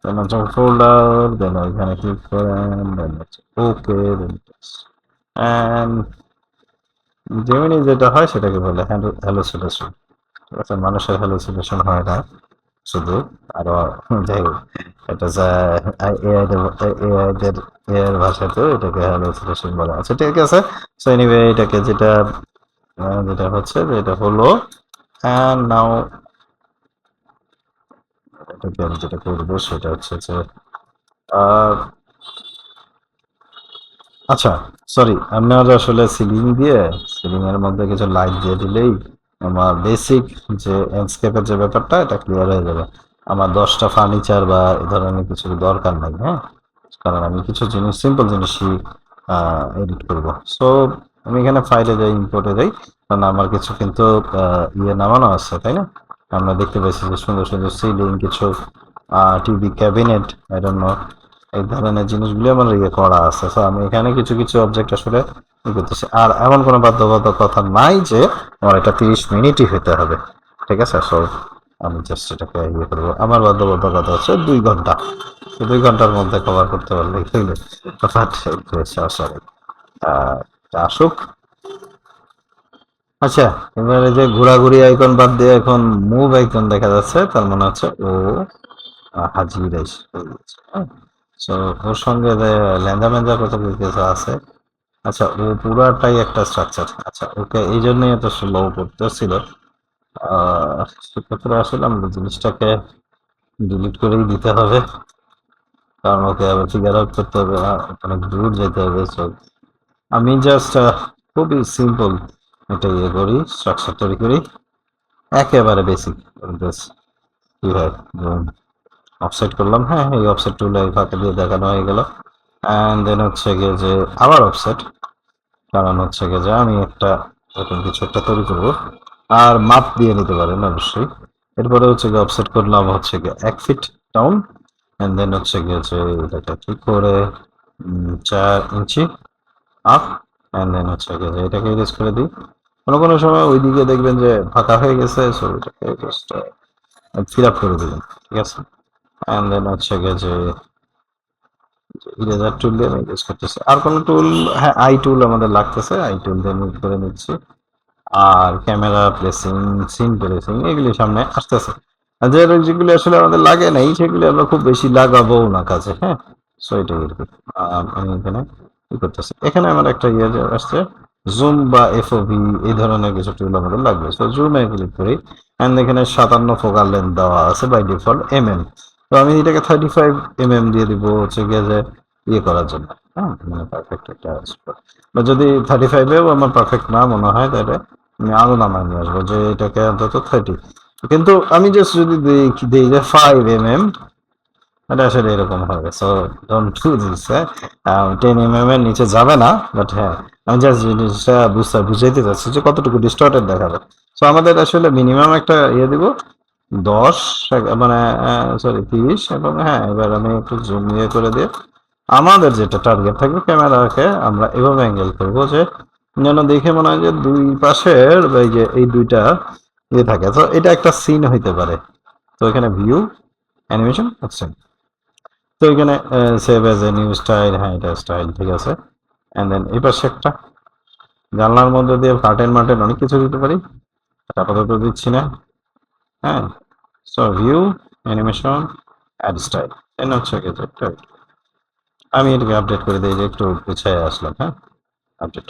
দেন হচ্ছে ফোল্ডার, দেন এখানে ক্লিক করেন, দেন হচ্ছে ওকে, দেন এন্ড জেমিনি যেটা হয় সেটাকে বলে হ্যালোসিলেশন, ঠিক আছে। মানুষের হ্যালোসিলেশন হয় না শুধু, আরো যাই হোক, এটা এআই এর ভাষাতেও এটাকে হ্যালোসিলেশন বলে। আচ্ছা ঠিক আছে। সো এনিওয়ে এটাকে যেটা যেটা হচ্ছে যে এটা হলো, অ্যান্ড নাও এটাকে আমি যেটা করবো সেটা হচ্ছে যে আচ্ছা সরি, আপনার আসলে সিলিং দিয়ে, সিলিং এর মধ্যে কিছু লাইট দিয়ে দিলেই আমার বেসিক যে ল্যান্ডস্কেপের যে ব্যাপারটা এটা ক্লিয়ার হয়ে যাবে। আমার 10টা ফার্নিচার বা এ ধরনের কিছু দরকার নাই, হ্যাঁ, কারণ আমি কিছু জিনিস সিম্পল জিনিসই এডিট করব। সো আমি এখানে ফাইলে যাই, ইম্পোর্টে যাই, কারণ আমার কিছু কিন্তু ইয়ে নামানো আছে, তাই না? আমরা দেখতে পাচ্ছি যে সুন্দর সুন্দর সিলিং, কিছু TV cabinet, I don't know, এই ধরনের জিনিসগুলো আমার ইয়ে করা আছে। সো আমি এখানে কিছু কিছু অবজেক্ট আসলে ই করতেছি, আর এমন কোনো বাধ্যবাধকতা নাই যে আমার এটা 30 মিনিটই হতে হবে, ঠিক আছে। সো আমি জাস্ট এটাকে ইয়ে করবো, আমার বাধ্যবাধকতা হচ্ছে 2 ঘন্টা, 2 ঘন্টার মধ্যে কভার করতে পারলে হইলো, সরি আসুক। আচ্ছা এবারে যে ঘোরাঘুরি আইকন বাদ দিয়ে এখন মুভ আইকন দেখা যাচ্ছে, তার মানে হচ্ছে ও হাজির এসে গেছে, হ্যাঁ। সো ওর সঙ্গে যে ল্যাঞ্জা ম্যাঞ্জা কত কিছু আছে, আচ্ছা ও পুরাটাই একটা স্ট্রাকচার, আচ্ছা ওকে এই জন্যই এত স্লো করতেছিল। সেক্ষেত্রে আসলে আমরা জিনিসটাকে ডিলিট করেই দিতে হবে, কারণ ওকে আবার ফিগার আউট করতে হবে, অনেক দূর যেতে হবে। সো আমি জাস্ট খুবই সিম্পল এটা ইয়ে করি, স্ট্রাকচার তৈরি করি, একেবারে বেসিক কি হয়, অফসেট করলাম, হ্যাঁ এই অফসেট টুল ফাঁকে দিয়ে দেখানো হয়ে গেল। অ্যান্ড দেন হচ্ছে গিয়ে যে আবার অফসেট, কারণ হচ্ছে গিয়ে যে আমি একটা এরকম কিছু একটা তৈরি করবো, আর মাপ দিয়ে নিতে পারেন অবশ্যই। এরপরে হচ্ছে গিয়ে অফসেট করলাম হচ্ছে গিয়ে 1 ফিট ডাউন, অ্যান্ড দেন হচ্ছে গিয়ে যে এটাকে ঠিক করে 4 ইঞ্চি আপ, অ্যান্ড দেন হচ্ছে গিয়ে যে এটাকে ইরেজ করে দিই। কোনো কোনো সময় ওইদিকে দেখবেন যে ফাঁকা হয়ে গেছে, সো এটাকে জাস্ট ফিল আপ করে দিবেন, ঠিক আছে। অ্যান্ড দেন হচ্ছে গিয়ে যে ইরেজার টুল দিয়ে আমি ইউজ করতেছি, আর কোনো টুল, হ্যাঁ আই টুল আমাদের লাগতেছে, আই টুল দিয়ে মুভ করে নিচ্ছি। আর ক্যামেরা প্লেসিং, সিন প্লেসিং এগুলি সামনে আসতেছে, আর যেগুলি আসলে আমাদের লাগে নাই সেগুলি আমরা খুব বেশি লাগাবো না কাজে, হ্যাঁ। সো এটাই আর কি। আমি এখানে কি করতেছি, এখানে আমার একটা ইয়ে আসছে জুম বা এফওভি, এই ধরনের কিছু টুল আমাদের লাগবে। সো জুমে ক্লিক করি, অ্যান্ড এখানে 57 ফোকাল লেন্থ দেওয়া আছে বাই ডিফল্ট তো আমি এটাকে 35 দিয়ে দিব হচ্ছে গিয়ে যে ইয়ে করার জন্য, হ্যাঁ, মানে পারফেক্ট একটা স্পট। বা যদি 35-এও আমার পারফেক্ট না মনে হয়, তাহলে আমি আরো নামায় নিয়ে আসবো যে এটাকে অন্তত 30। কিন্তু আমি জাস্ট যদি দিই যে 5 mm, এটা আসলে এরকম হবে। So don't do this. হ্যাঁ, 10 mm এর নিচে যাবে না, বাট হ্যাঁ, আমি জাস্ট জিনিসটা বুঝাইতে চাচ্ছি যে কতটুকু ডিস্টর্টেড দেখাবে। সো আমাদের আসলে মিনিমাম একটা ইয়ে দিব 10, মানে সরি 30, এবং হ্যাঁ এবার আমি একটু জুম ইয়ে করে দিয়ে আমাদের যেটা টার্গেট থাকবে ক্যামেরাকে আমরা এভাবে অ্যাঙ্গেল করবো যে যেন দেখে মনে হয় যে দুই পাশের এই যে এই দুইটা ইয়ে থাকে। তো এটা একটা সিন হইতে পারে। তো এখানে ভিউ, অ্যানিমেশন, অপশন। তো এখানে save as a new style, হ্যাঁ এটা স্টাইল ঠিক আছে। অ্যান্ড দেন এই পাশে একটা জানলার মধ্যে দিয়ে কার্টেন মার্টেন অনেক কিছু দিতে পারি, আপাতত দিচ্ছি না। হ্যাঁ, so view, animation, ad style, এন হচ্ছে কিছু একটা। আমি এটাকে আপডেট করে দিই যে একটু গুছায় আসলাম। হ্যাঁ, আপডেট।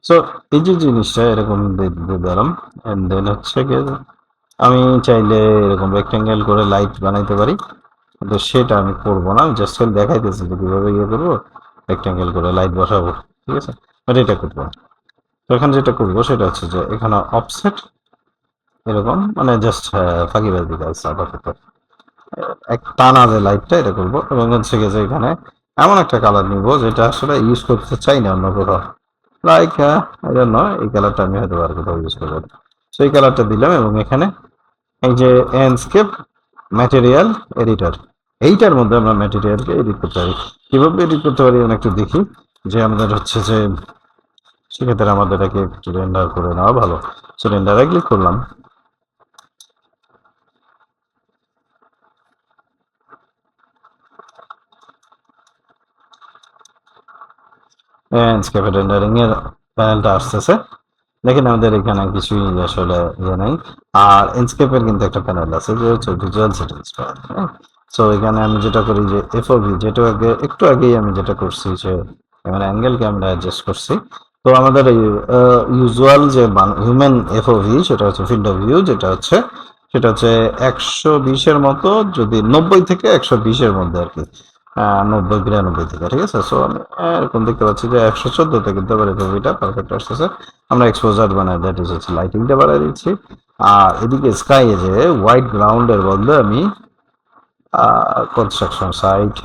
সো এই যে জিনিসটা এরকম দিয়ে দিলাম। অ্যান্ড দেন হচ্ছে কি আমি চাইলে এরকম রেক্টেঙ্গেল করে লাইট বানাইতে পারি, কিন্তু সেটা আমি করবো না। আমি জাস্ট দেখাইতেছি যে কীভাবে ইয়ে করবো, রেক্টেঙ্গেল করে লাইট বসাবো, ঠিক আছে, বাট এটা করবো না। তো এখন যেটা করবো সেটা হচ্ছে যে এখানে অফসেট এরকম, মানে জাস্ট ফাঁকিবাজি কাজ আপাতত। এক টানা যে লাইটটা এটা করবো, এবং হচ্ছে গিয়ে যে এখানে এমন একটা কালার নিব যেটা আসলে ইউজ করতে চাই না অন্য কোথাও। লাইক এই জন্য এই কালারটা আমি হয়তো আর কোথাও ইউজ করবো না। সেই কালারটা দিলাম, এবং এখানে এই যে ল্যান্ডস্কেপ ম্যাটেরিয়াল এডিটর, এইটার মধ্যে আমরা ম্যাটেরিয়ালকে এডিট করতে পারি। কিভাবে এডিট করতে পারি আমরা একটু দেখি। যে আমাদের হচ্ছে যে সেক্ষেত্রে আমাদের এটাকে একটু রেন্ডার করে নেওয়া ভালো। সো রেন্ডারে ক্লিক করলাম। ল্যান্ডস্কেপ রেন্ডারিং এর প্যানেলটা আসতেছে। দেখেন আমাদের এখানে কিছুই আসলে ইয়ে নাই। আর এনস্কেপের কিন্তু একটা প্যানেল আছে যে হচ্ছে ভিজুয়াল সেটিংস প্যানেল। হ্যাঁ, সো এখানে আমি যেটা করি যে এফওভি, যেটা আগে একটু আগেই আমি যেটা করছি যে মানে অ্যাঙ্গেলকে আমরা অ্যাডজাস্ট করছি। তো আমাদের এই ইউজুয়াল যে হিউম্যান এফওভি সেটা হচ্ছে ফিল্ড অফ ভিউ, যেটা হচ্ছে সেটা হচ্ছে 120-এর মতো, যদি 90 থেকে 120-এর মধ্যে আর কি, 90-92 থেকে, ঠিক আছে। সো আমি এরকম দেখতে পাচ্ছি যে 114-তে কিন্তু আবার এফওভিটা পারফেক্ট আসতেছে। আমরা এক্সপোজার বানাই, দ্যাট ইজ হচ্ছে লাইটিংটা বাড়াই দিচ্ছি। আর এদিকে স্কাই যে হোয়াইট গ্রাউন্ডের বদলে আমি কনস্ট্রাকশন সাইট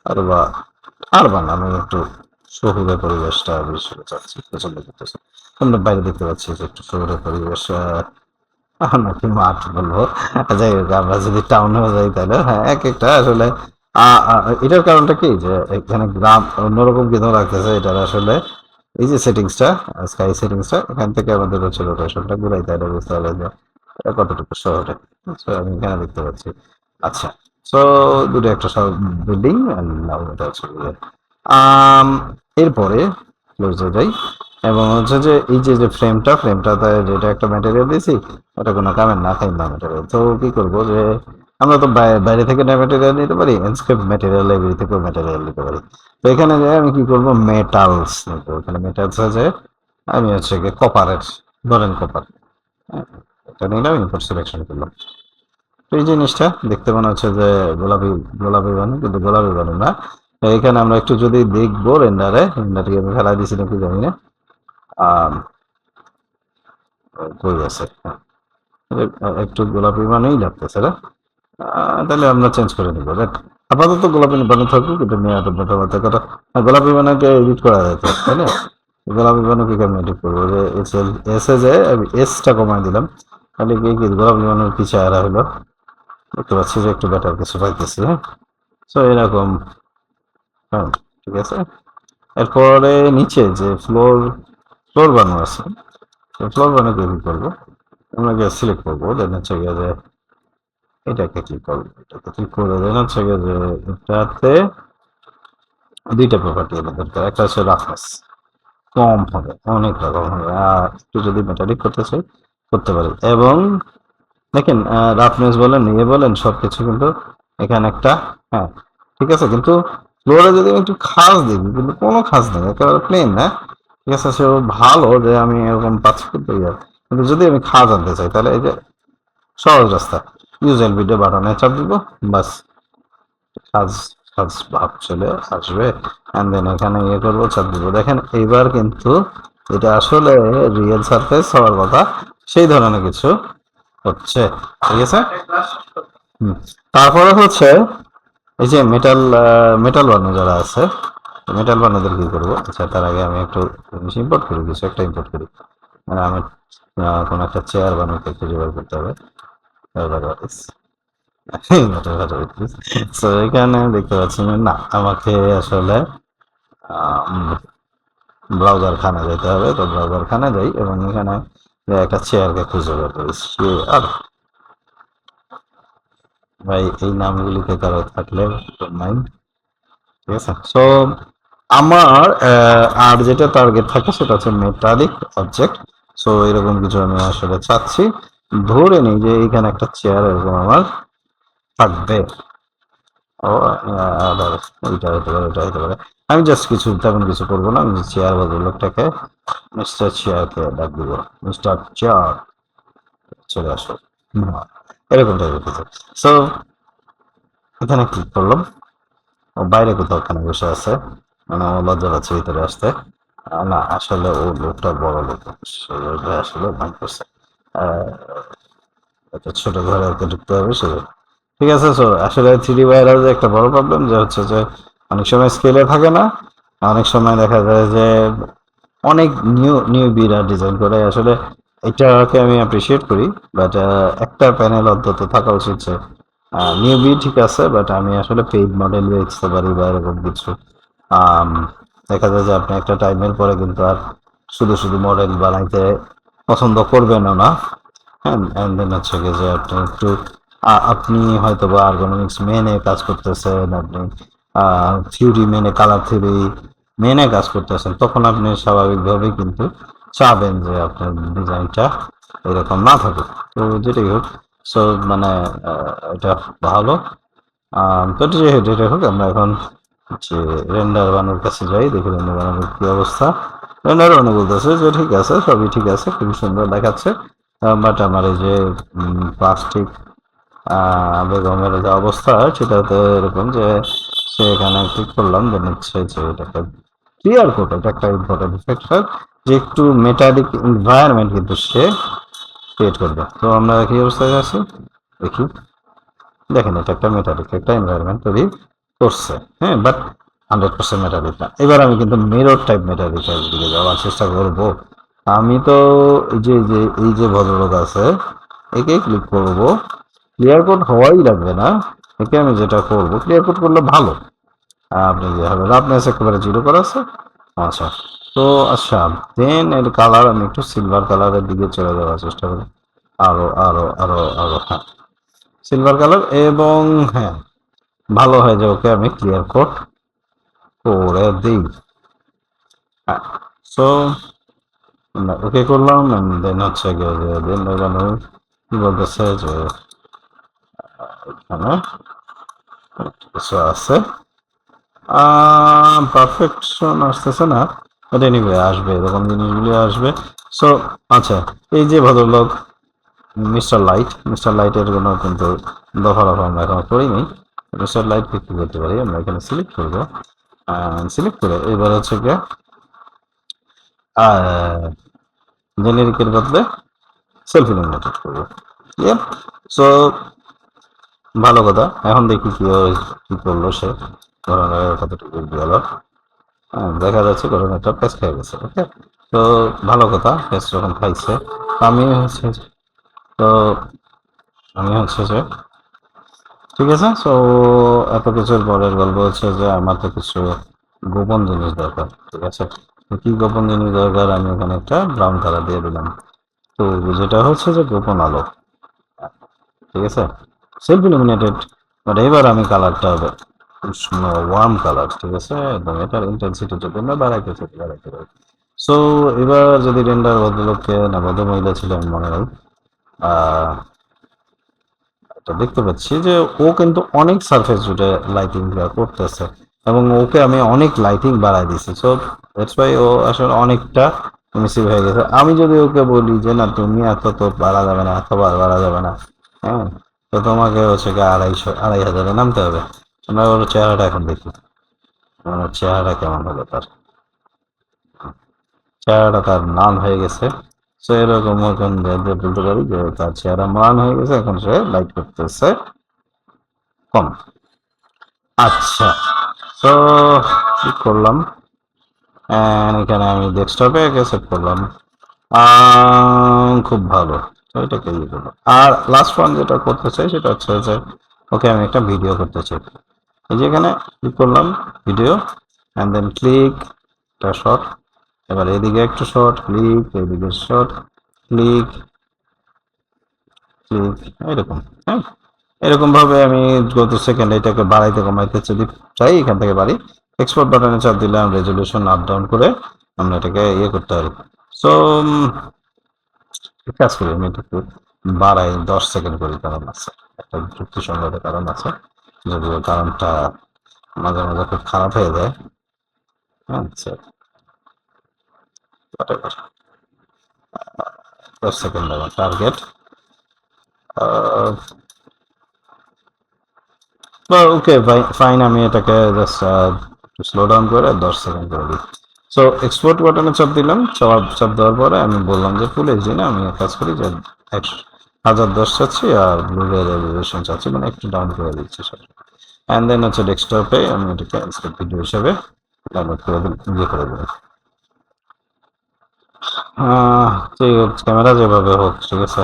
অথবা আরবান, আমি একটু শহুরে পরিবেশটা বেশি চাচ্ছি, পছন্দ করতেছি। আমরা বাইরে দেখতে পাচ্ছি যে একটু শহুরে পরিবেশ, নাকি মাঠ বলবো, যাই হোক আমরা যদি টাউনেও যাই তাহলে হ্যাঁ এক একটা আসলে এটার কারণটা কি যে এখানে গ্রাম অন্যরকম কিন্তু রাখতেছে। এটার আসলে এই যে সেটিংসটা, স্কাই সেটিংসটা, এখান থেকে আমাদের হচ্ছে রোটেশনটা ঘুরাই, তাহলে বুঝতে হবে যে এটা কতটুকু শহরে। So, আমি এখানে দেখতে পাচ্ছি। আচ্ছা, সো দুটো একটা সব বিল্ডিং, নাও এটা হচ্ছে ইয়ে। আম, এরপরে ক্লোজে যাই, এবং হচ্ছে যে এই যে যে ফ্রেমটাতে যেটা একটা ম্যাটেরিয়াল দিয়েছি, ওটা কোনো কামের না খাই না ম্যাটেরিয়াল। তো কি করবো যে আমরা তো বাইরে থেকে ম্যাটেরিয়াল নিতে পারি, এনস্কেপ ম্যাটেরিয়াল লাইব্রেরি থেকেও ম্যাটেরিয়াল নিতে পারি। তো এখানে যে আমি কি করবো, মেটালস নিতে। এখানে মেটালস আছে, আমি হচ্ছে গিয়ে কপারের, ধরেন কপার, এটা নিলাম, ইম্পোর্ট সিলেকশন করলাম। তো এই জিনিসটা দেখতে মনে হচ্ছে যে গোলাপি গোলাপি বানু, কিন্তু গোলাপি বানু না। তো এখানে আমরা একটু যদি দেখবো রেন্ডারকে আমি ফেলাই দিছি নাকি জানি না, কই আছে, হ্যাঁ, একটু গোলাপি বানুই লাগতেছে না। তাহলে আমরা চেঞ্জ করে নিবো, দেখ আপাতত গোলাপি বানু থাকুক, এটা নিয়ে এত মোটামুটি কথা। গোলাপি বানুকে এডিট করা যায় তো, তাই না? গোলাপি বানুকে কেমন এডিট করবো, যে এস এ যে আমি এসটা কমাই দিলাম, তাহলে কি গোলাপি বানুর কি চেহারা হলো, দেখতে পাচ্ছি যে একটু বেটার কিছু পাইতেছি। হ্যাঁ, সো এরকম। হ্যাঁ, ঠিক আছে। এরপরে নিচে যে ফ্লোর ফ্লোর বানানো আছে, ফ্লোর বানাতে কি করবো, আমরা গিয়ে সিলেক্ট করবো, দেন হচ্ছে গিয়ে যে এটাকে ক্লিক করবো, এটাকে ক্লিক করে দেন হচ্ছে গিয়ে যে এটাতে দুইটা প্রপার্টি এর দরকার। একটা হচ্ছে রাফনেস, কম হবে, অনেক রকম হবে। আর একটু যদি মেটালিক করতে চাই করতে পারি। এবং দেখেন রাফনেস বলেন ইয়ে বলেন সবকিছু কিন্তু এখানে একটা, হ্যাঁ ঠিক আছে। কিন্তু ফ্লোরে যদি আমি একটু খাস দিই, কিন্তু কোনো খাস নেই, একেবারে প্লেন না, ঠিক আছে। সে ভালো যে আমি এরকম পাচ্ছি করতে যাই, কিন্তু যদি আমি খাস আনতে চাই, তাহলে এই যে সহজ রাস্তা, ইউজ এল ভিডিও বাটনে চাপ দিব, বাস খাস ভাব চলে আসবে, অ্যান্ড দেন এখানে ইয়ে করবো, চাপ দিব। দেখেন এইবার কিন্তু এটা আসলে রিয়েল সারফেস হওয়ার কথা সেই ধরনের কিছু হচ্ছে, ঠিক আছে। তারপরে হচ্ছে এই যে মেটাল মেটাল বানানো যারা আছে, মেটাল বানানোদের কি করবো? আচ্ছা তার আগে আমি একটু জিনিস ইম্পোর্ট করি, কিছু একটা ইম্পোর্ট করি। মানে আমি কোনো একটা চেয়ার বানাতে একটু জোগাড় করতে হবে। তো এখানে দেখতে পাচ্ছি না, আমাকে আসলে ব্রাউজার খানে যেতে হবে। তো ব্রাউজার খানে যাই এবং এখানে একটা চেয়ারকে খুঁজে বের করি। আর ভাই এই নামগুলিতে কারো থাকলে মাইন্ড, ঠিক আছে। সো আমার আর যেটা টার্গেট থাকে সেটা হচ্ছে মেটালিক অবজেক্ট। সো এরকম কিছু আমি আসলে চাচ্ছি। ধরে নিই যে এখানে একটা চেয়ার এরকম আমার থাকবে। ও আবার ওইটা হতে পারে, ওইটা হতে পারে। আমি জাস্ট কিছু তেমন কিছু করবো না, আমি চেয়ার বাদল লোকটাকে মিস্টার চেয়ারকে ডাক দিব, মিস্টার চেয়ার চলে আসো। এরকম টাইপের কিছু। সো এখানে ক্লিক করলাম, ও বাইরে কোথাও ওখানে বসে আছে, মানে ও লজ্জা পাচ্ছে ভিতরে আসতে। না আসলে ও লোকটা বড় লোক, সে আসলে ভান করছে। একটা ছোট ঘরে ওকে ঢুকতে হবে সে, ঠিক আছে। সো আসলে থ্রিডি বাইরের যে একটা বড় প্রবলেম যে হচ্ছে যে অনেক সময় স্কেলে থাকে না, অনেক সময় দেখা যায় যে অনেক নিউ নিউ বিরা ডিজাইন করে। আসলে এটাকে আমি অ্যাপ্রিসিয়েট করি, বাট একটা প্যানেল অন্তত থাকা উচিত যে নিউ বি ঠিক আছে, বাট আমি আসলে পেইড মডেল বেচতে পারি বা এরকম কিছু। আম, দেখা যায় যে আপনি একটা টাইমের পরে কিন্তু আর শুধু শুধু মডেল বানাইতে পছন্দ করবেনও না। হ্যাঁ, and then হচ্ছে গিয়ে যে আপনি একটু আপনি হয়তো বা আর্গোনমিক্স মেনে কাজ করতেছেন, আপনি থিওরি মেনে, কালার থিওরি মেনে কাজ করতেছেন, তখন আপনি স্বাভাবিকভাবেই কিন্তু চাবেন যে আপনার ডিজাইনটা এরকম না থাকুক। তো যেটাই হোক, সো মানে এটা ভালো। তো যেটাই হোক, আমরা এখন যে রেন্ডার বানানোর কাছে যাই, দেখি রেন্ডার বানানোর কি অবস্থা। রেন্ডার বানানো বলতেছে যে ঠিক আছে, সবই ঠিক আছে, খুবই সুন্দর দেখাচ্ছে। বাট আমার এই যে প্লাস্টিক বেগমের যে অবস্থা সেটা তো এরকম যে সে এখানে ক্লিক করলাম, দেন হচ্ছে যে এটাকে ক্লিয়ার কোড, এটা একটা ইম্পর্টেন্ট ফ্যাক্টর যে একটু মেটালিক এনভায়রনমেন্ট কিন্তু সে ক্রিয়েট করবে। তো আমরা কি অবস্থায় আছি দেখি, দেখেন এটা একটা মেটালিক একটা এনভায়রনমেন্ট তৈরি করছে, হ্যাঁ, বাট 100% মেটালিক না। এবার আমি কিন্তু মিরর টাইপ মেটালিকের দিকে যাওয়ার চেষ্টা করব। আমি তো এই যে ভদ্রলোক আছে একে ক্লিক করব, ক্লিয়ার কোড হওয়াই লাগবে না। একে আমি যেটা করব, ক্লিয়ার কোড করলে ভালো। আপনি যে হবে রাফনেস একেবারে জিরো করা আছে। আচ্ছা, তো আচ্ছা, দেন এর কালার আমি একটু সিলভার কালারের দিকে চলে যাওয়ার চেষ্টা করি। আরো আরো আরো আরো, হ্যাঁ সিলভার কালার। এবং হ্যাঁ, ভালো হয় যে ওকে আমি ক্লিয়ার কোড করে দিই। হ্যাঁ, সো ওকে করলাম, দেন হচ্ছে গিয়ে যে দেন কি বলতেছে যে এখানে কিছু আছে, পারফেকশন আসতেছে না, বাট এনিওয়ে আসবে, এরকম জিনিসগুলি আসবে। সো আচ্ছা, এই যে ভদ্রলোক মিস্টার লাইটের কোনো কিন্তু দফা রফা আমরা এখনো করিনি। মিস্টার লাইটকে কি করতে পারি, আমরা এখানে সিলেক্ট করবো, সিলেক্ট করে এবার হচ্ছে গিয়ে জেনেরিকের বদলে সেলফ ইলুমিনেটেড করবো। ক্লিয়ার? সো ভালো কথা। এখন দেখি কি করলো সে, ঘটনার কতটুকু গেল। হ্যাঁ, দেখা যাচ্ছে ঘটনাটা প্যাচ খেয়ে গেছে। ওকে, তো ভালো কথা, প্যাচ যখন খাইছে আমি হচ্ছে তো আমি হচ্ছে যে ঠিক আছে। সো এত কিছুর পরের গল্প হচ্ছে যে আমার তো কিছু গোপন জিনিস দরকার, ঠিক আছে। তো কি গোপন জিনিস দরকার, আমি ওখানে একটা ব্রাউন কালার দিয়ে দিলাম। তো যেটা হচ্ছে যে গোপন আলো, ঠিক আছে, সেলফ ইলুমিনেটেড। বাট এবার আমি কালারটা হবে উষ্ণ ওয়ার্ম কালার, ঠিক আছে, এবং এটার ইন্টেন্সিটি যদি আমরা বাড়াইতে পারি। সো এবার যদি রেন্ডার ভদ্রলোককে না ভদ্র মহিলা ছিল আমি মনে হয় এটা দেখতে পাচ্ছি যে ও কিন্তু অনেক সারফেস জুড়ে লাইটিং করতেছে এবং ওকে আমি অনেক লাইটিং বাড়াই দিছি। সো দ্যাটস ওয়াই ও আসলে অনেকটা মিসিভ হয়ে গেছে। আমি যদি ওকে বলি যে না তুমি এত তো বাড়া যাবে না, এত বাড়া যাবে না, হ্যাঁ, তো তোমাকে হচ্ছে কি 2,500 2,500 নামতে হবে। আমরা ওর চেহারাটা এখন দেখি, আমার চেহারা কেমন হলো তার। চেহারাটা তার ম্লান হয়ে গেছে। সো এরকম এখন বলতে পারি যে তার চেহারা ম্লান হয়ে গেছে, এখন সে লাইক করতেছে কম। আচ্ছা, তো কি করলাম, এখানে আমি ডেস্কটপে একে সেট করলাম। খুব ভালো। তো এটাকে ইয়ে করবো। আর লাস্ট ওয়ান যেটা করতে চাই সেটা হচ্ছে যে ওকে আমি একটা ভিডিও করতে চাই। এই যে এখানে ক্লিক করলাম ভিডিও, অ্যান্ড দেন ক্লিক একটা শট, এবার এদিকে একটা শট, ক্লিক এদিকে শট, ক্লিক ক্লিক, এরকম। হ্যাঁ, এরকম ভাবে আমি গত সেকেন্ড এটাকে বাড়াইতে কমাইতে যদি চাই এখান থেকে বাড়ি, এক্সপোর্ট বাটনে চাপ দিলাম, রেজলিউশন আপ ডাউন করে আমরা এটাকে ইয়ে করতে পারি। সো কাজ করি, আমি এটাকে বাড়াই 10 সেকেন্ড করি, কারণ আছে একটা যুক্তিসঙ্গত কারণ আছে, যদিও কারণটা মাঝে মাঝে খুব খারাপ হয়ে যায়। আচ্ছা, 10 সেকেন্ড আমার টার্গেট। ওকে ফাইন, আমি এটাকে জাস্ট স্লো ডাউন করে 10 সেকেন্ড করে দিই। সো এক্সপোর্ট বাটনে চাপ দিলাম, চাপ দেওয়ার পরে আমি বললাম যে ফুল এইচডি না, আমি কাজ করি যে 1010 চাচ্ছি আর ব্লু রে রেজলিউশন চাচ্ছি, মানে একটু ডাউন করে দিচ্ছি সব। অ্যান্ড দেন হচ্ছে ডেস্কটপে আমি এটাকে ভিডিও হিসেবে ডাউনলোড করে ইয়ে করে দেবো। ঠিক আছে, ক্যামেরা যেভাবে হোক ঠিক আছে।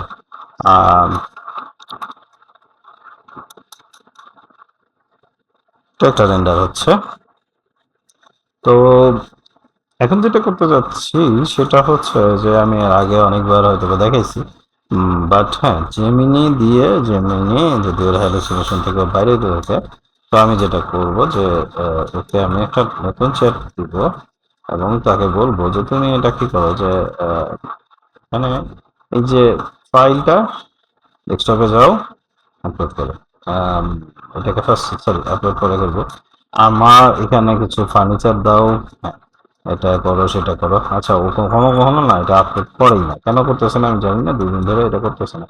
একটা রেন্ডার হচ্ছে। তো এখন যেটা করতে যাচ্ছি সেটা হচ্ছে যে আমি এর আগে অনেকবার হয়তো দেখাইছি, বাট হ্যাঁ, জেমিনি যদি ওর হ্যালুসিনেশন থেকে বাইরে হতে, তো আমি যেটা করব যে ওকে আমি একটা নতুন চ্যাট দিব এবং তাকে বলবো যে তুমি এটা কি করো যে মানে এই যে ফাইলটা ডেস্কটপে যাও, আপলোড করো। এটাকে ফার্স্ট সরি আপলোড করে করবো। আমার এখানে কিছু ফার্নিচার দাও, হ্যাঁ এটা করো সেটা করো। আচ্ছা, ও কখনো কখনো না এটা আপলোড করেই না, কেন করতেছে না আমি জানি না, 2 দিন ধরে এটা করতেছে না।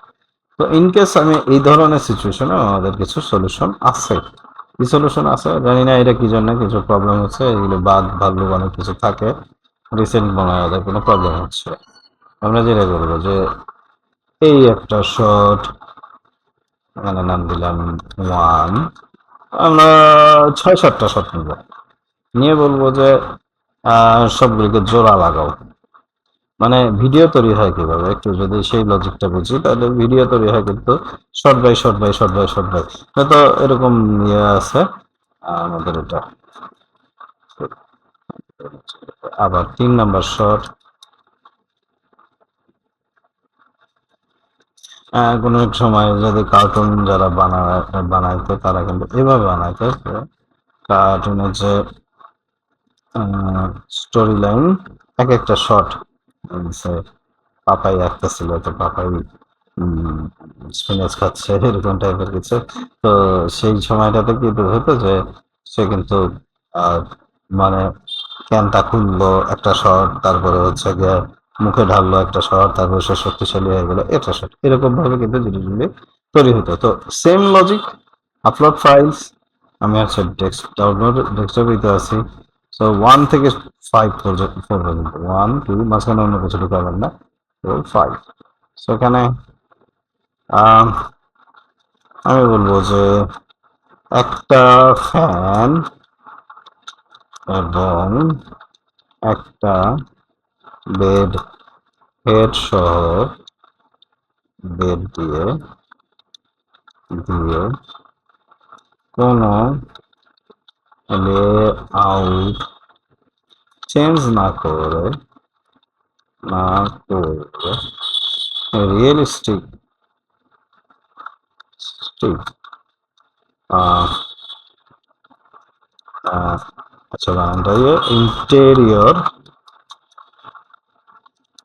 তো ইনকেস আমি এই ধরনের সিচুয়েশনে আমাদের কিছু সলিউশন আছে, কি সলিউশন আছে জানি না, এটা কি জন্য কিছু প্রবলেম হচ্ছে, এগুলো বাদ ভালো অনেক কিছু থাকে, রিসেন্ট মনে হয় ওদের কোনো প্রবলেম হচ্ছে। আমরা যেটা করবো যে এই একটা শট, এখানে নাম দিলাম 1, আমরা 6-7টা শট নিব, নিয়ে বলবো যে সবগুলিকে জোড়া লাগাও। মানে ভিডিও তৈরি হয় কিভাবে, একটু যদি সেই লজিকটা বুঝি তাহলে ভিডিও তৈরি হয় কিন্তু short by short by short by short by, তো এরকম ইয়ে আছে আমাদের এটা। আবার 3 নাম্বার শট, কোনো এক সময় যদি কার্টুন যারা বানাইতো তারা কিন্তু এভাবে বানাইতো, কার্টুনের যে স্টোরি লাইন, এক একটা শট, পাপাই আঁকতেছিল, তো পাপাই স্পিনাচ খাচ্ছে এরকম টাইপের কিছু। তো সেই সময়টাতে কি হতো যে সে কিন্তু মানে ক্যানটা খুললো একটা শট, তারপরে হচ্ছে গিয়ে মুখে ঢাললো একটা শট, তারপরে সে শক্তিশালী হয়ে গেলো এটা শট, এরকম ভাবে কিন্তু জিনিসগুলি তৈরি হতো। তো সেম লজিক, আপলোড ফাইলস, আমি হচ্ছে ডেস্কটপ দিতে আছি। সো 1 থেকে 5 পর্যন্ত, 1 2 মাঝখানে অন্য কিছু ঢুকাবেন না, 5। সো এখানে আমি বলবো যে একটা ফ্যান এবং একটা বেড, হেড সহ বেড দিয়ে দিয়ে কোনো লেআউট চেঞ্জ না করে রিয়েলিস্টিক আচ্ছা বানানটা interior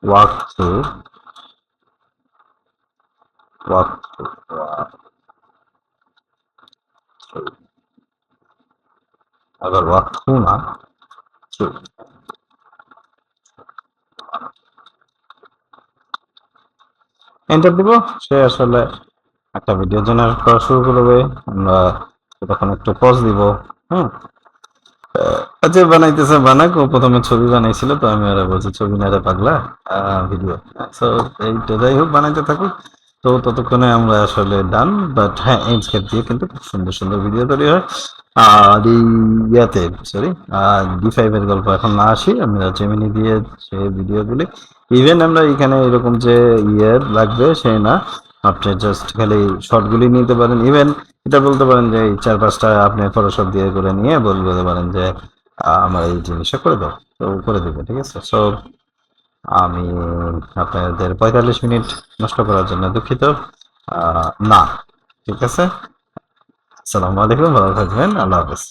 walk through walk through আবার ওয়াক থ্রু না, থ্রু। এন্টার দিব, সে আসলে একটা ভিডিও জেনারেট করা শুরু করবে। আমরা তখন একটু পজ দিব। হুম, আচ্ছা বানাইতেছে বানাক, ও প্রথমে ছবি বানাইছিল তো আমি ওরা বলছি ছবি না রে পাগলা, ভিডিও। তো এইটা যাই হোক বানাইতে থাকুক। তো ততক্ষণে আমরা আসলে ডান, বাট হ্যাঁ এজকেপ দিয়ে কিন্তু খুব সুন্দর সুন্দর ভিডিও তৈরি হয়। আর এই ইয়াতে সরি D5 এর গল্প এখন না আসি, আমরা জেমিনি দিয়ে সে ভিডিওগুলি ইভেন আমরা এখানে এরকম যে ইয়ে লাগবে সে না, আপনি জাস্ট খালি শর্টগুলি নিতে পারেন। ইভেন এটা বলতে পারেন যে এই 4-5টা আপনি ফটোশপ দিয়ে করে নিয়ে বলতে পারেন যে আমার এই জিনিসটা করে দাও, তো করে দেবে, ঠিক আছে। সো আমি আপনাদের 45 মিনিট নষ্ট করার জন্য দুঃখিত। না, ঠিক আছে। আসসালামু আলাইকুম, ভালো থাকবেন, আল্লাহ হাফেজ।